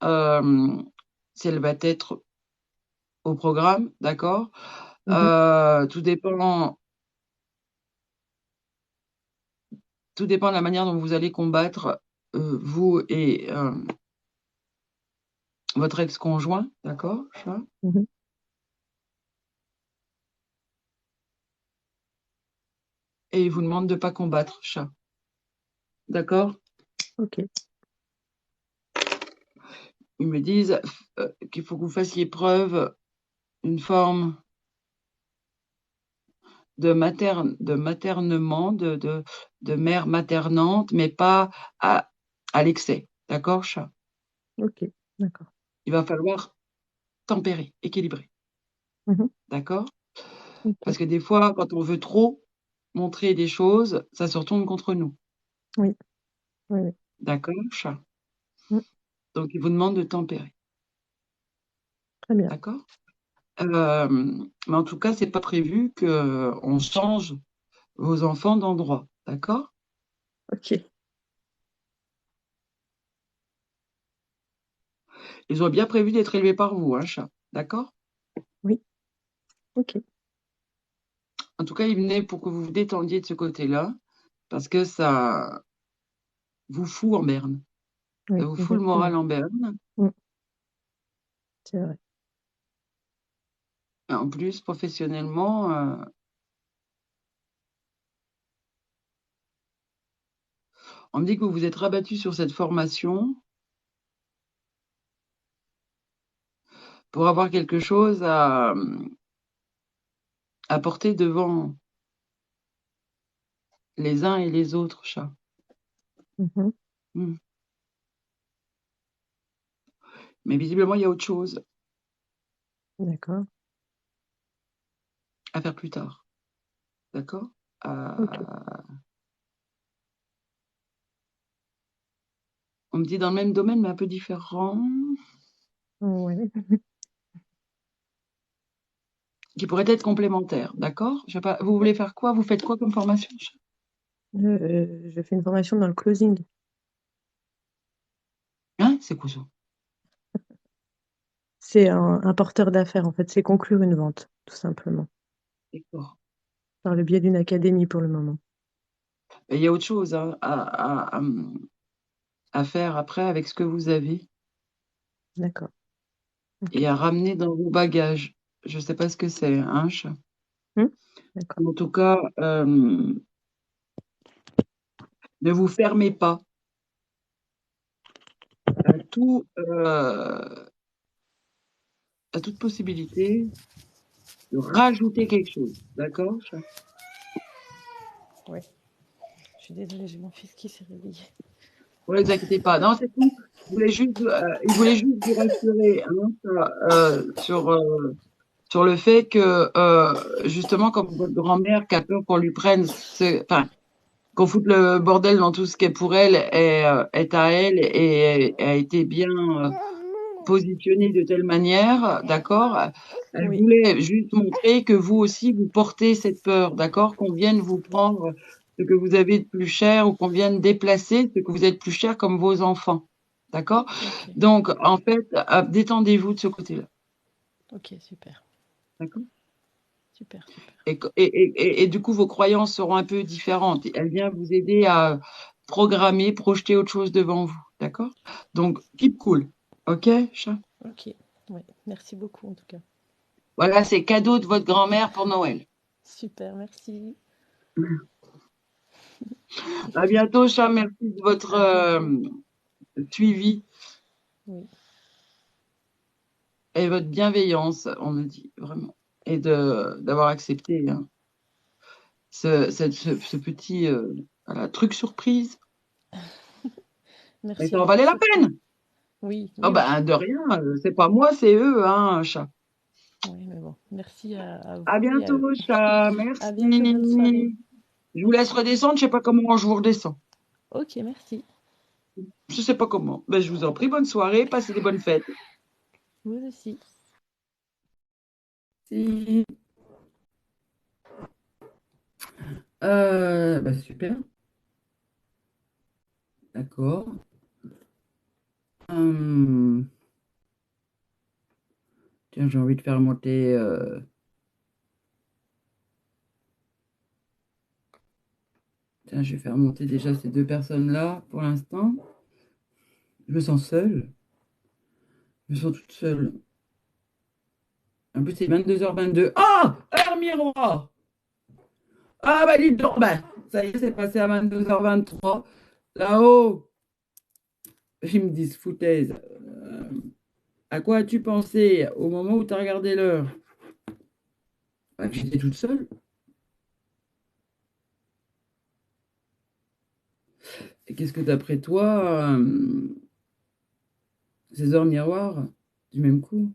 si elle va être au programme, d'accord? Mhm. Tout dépend. Tout dépend de la manière dont vous allez combattre, vous et votre ex-conjoint, d'accord, chat? Mhm. Et il vous demande de pas combattre, chat. D'accord? Ok. Ils me disent qu'il faut que vous fassiez preuve d'une forme de maternement, de mère maternante, mais pas à l'excès. D'accord, chat? Ok. D'accord. Il va falloir tempérer, équilibrer. Mhm. D'accord? Ok. Parce que des fois, quand on veut trop montrer des choses, ça se retourne contre nous. Oui. Oui, oui. D'accord, chat? Mm. Donc, il vous demande de tempérer. Très bien. D'accord? Mais en tout cas, c'est pas prévu qu'on change vos enfants d'endroit. D'accord? Ok. Ils ont bien prévu d'être élevés par vous, hein, chat. D'accord? Oui. Ok. En tout cas, ils venaient pour que vous vous détendiez de ce côté-là, parce que ça vous fout en berne. Ça Oui. vous fout le Exactement. moral en berne. Mm. C'est vrai. Et en plus, professionnellement, on me dit que vous vous êtes rabattu sur cette formation pour avoir quelque chose à porter devant les uns et les autres, chat. Mhm. Hmm. Mais visiblement, il y a autre chose D'accord. à faire plus tard. D'accord? Ok. On me dit dans le même domaine, mais un peu différent, Ouais. qui pourrait être complémentaire. D'accord? Je sais pas, vous voulez faire quoi? Vous faites quoi comme formation? Je fais une formation dans le closing. Hein? C'est quoi ça? C'est un porteur d'affaires, en fait. C'est conclure une vente, tout simplement. D'accord. Par le biais d'une académie pour le moment. Et il y a autre chose hein, à faire après avec ce que vous avez D'accord. Ok. et à ramener dans vos bagages. Je ne sais pas ce que c'est, hein, chat. D'accord. En tout cas, ne vous fermez pas à tout, à toute possibilité de rajouter quelque chose. D'accord, chat? Ouais. Je suis désolée, j'ai mon fils qui s'est réveillé. Ne vous inquiétez pas. Non, c'est tout. Il voulait juste vous rassurer hein, sur le fait que, justement, comme votre grand-mère qui a peur qu'on lui prenne, enfin, qu'on foute le bordel dans tout ce qui est pour elle est à elle et a été bien positionnée de telle manière, d'accord? Elle Oui. voulait juste montrer que vous aussi, vous portez cette peur, d'accord? Qu'on vienne vous prendre ce que vous avez de plus cher ou qu'on vienne déplacer ce que vous êtes plus cher comme vos enfants, d'accord? Ok. Donc, en fait, détendez-vous de ce côté-là, Ok, super. d'accord? Super, super. Et du coup, vos croyances seront un peu différentes. Elle vient vous aider à programmer, projeter autre chose devant vous. D'accord? Donc, keep cool. OK, chat? Ok. Ouais. Merci beaucoup, en tout cas. Voilà, c'est cadeau de votre grand-mère pour Noël. Super, merci. À bientôt, chat. Merci de votre À bientôt. suivi Oui. et votre bienveillance, on me dit, vraiment. Et d'avoir accepté hein, ce petit voilà, truc surprise. Mais Merci ça à en vous valait la surtout. peine. Oui, Oh oui, oui. ben, de rien. C'est pas moi, c'est eux, hein, chat. Oui, mais bon. Merci à À vous et à eux. bientôt, chat. À bientôt, bonne Merci. soirée. Je vous laisse redescendre. Je sais pas comment je vous redescends. Ok, merci. Je sais pas comment. Ben, je vous en prie. Bonne soirée. Passez des bonnes fêtes. Vous aussi. Si. Bah, super. D'accord. Hum, Tiens, j'ai envie de faire monter. Tiens, je vais faire monter déjà ces deux personnes-là pour l'instant. Je me sens seule. Je me sens toute seule. En plus, c'est 22h22. Ah! Heure miroir! Ah, bah, dis donc. Bah, ça y est, c'est passé à 22h23. Là-haut, ils me disent foutaise. À quoi as-tu pensé au moment où tu as regardé l'heure? Bah, que j'étais toute seule. Et qu'est-ce que d'après toi, ces heures miroirs, du même coup,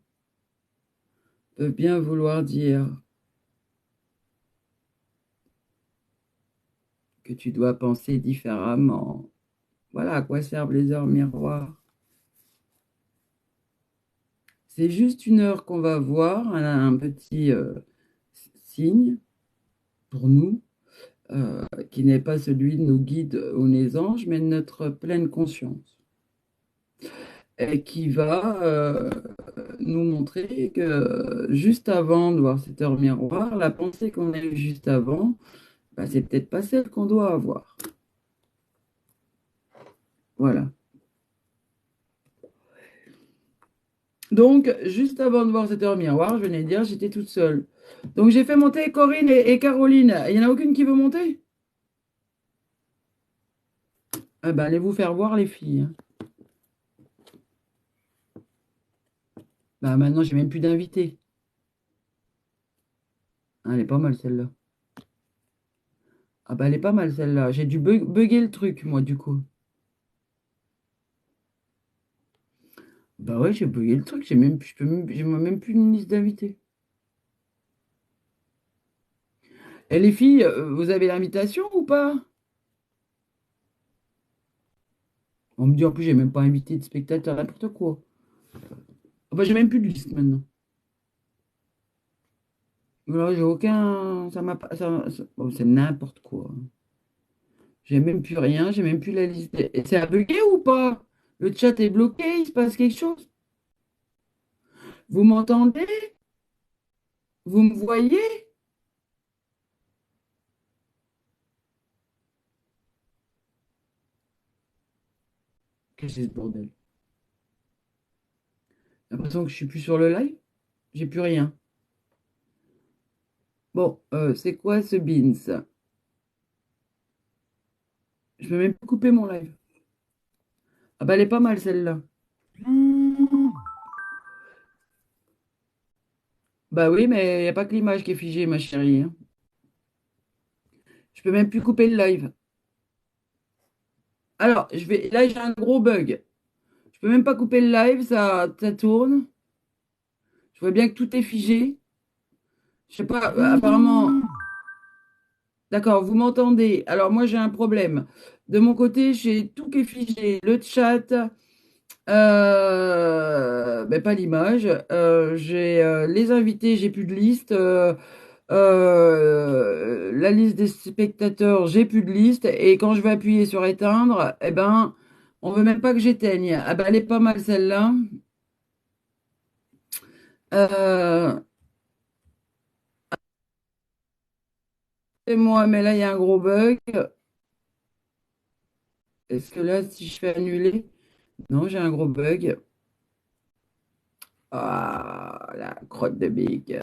peuvent bien vouloir dire que tu dois penser différemment. Voilà à quoi servent les heures miroirs. C'est juste une heure qu'on va voir, un petit signe pour nous, qui n'est pas celui de nos guides ou nos anges, mais de notre pleine conscience. Et qui va nous montrer que juste avant de voir cette heure miroir, la pensée qu'on a eue juste avant, bah, c'est peut-être pas celle qu'on doit avoir. Voilà. Donc, juste avant de voir cette heure miroir, je venais de dire, j'étais toute seule. Donc, j'ai fait monter Corinne et Caroline. Il n'y en a aucune qui veut monter? Ah ben, allez vous faire voir, les filles. Hein. Bah, maintenant, j'ai même plus d'invités. Ah, elle est pas mal, celle-là. Ah, bah, elle est pas mal, celle-là. J'ai dû bugger le truc, moi, du coup. Bah ouais, j'ai bugué le truc. J'ai même plus une liste d'invités. Et les filles, vous avez l'invitation ou pas? On me dit en plus, j'ai même pas invité de spectateurs, n'importe quoi. Ah bah, j'ai même plus de liste maintenant. Alors, j'ai aucun. Ça m'a pas. Bon, c'est n'importe quoi. J'ai même plus rien, j'ai même plus la liste. Et c'est à bugger ou pas? Le chat est bloqué, il se passe quelque chose? Vous m'entendez? Vous me voyez? Qu'est-ce que c'est ce bordel? J'ai l'impression que je suis plus sur le live. J'ai plus rien. Bon, c'est quoi ce beans? Je peux même plus couper mon live. Ah bah elle est pas mal celle-là. Bah oui, mais il n'y a pas que l'image qui est figée, ma chérie, hein. Je peux même plus couper le live. Alors, là j'ai un gros bug. Je peux même pas couper le live, ça tourne. Je vois bien que tout est figé. Je sais pas, apparemment. D'accord, vous m'entendez. Alors moi j'ai un problème. De mon côté, j'ai tout qui est figé. Le chat, ben, pas l'image. J'ai les invités, j'ai plus de liste. La liste des spectateurs, j'ai plus de liste. Et quand je vais appuyer sur éteindre, eh ben, on veut même pas que j'éteigne. Ah ben, elle est pas mal celle-là. Euh, et moi, mais là, il y a un gros bug. Est-ce que là, si je fais annuler? Non, j'ai un gros bug. Ah, la crotte de big.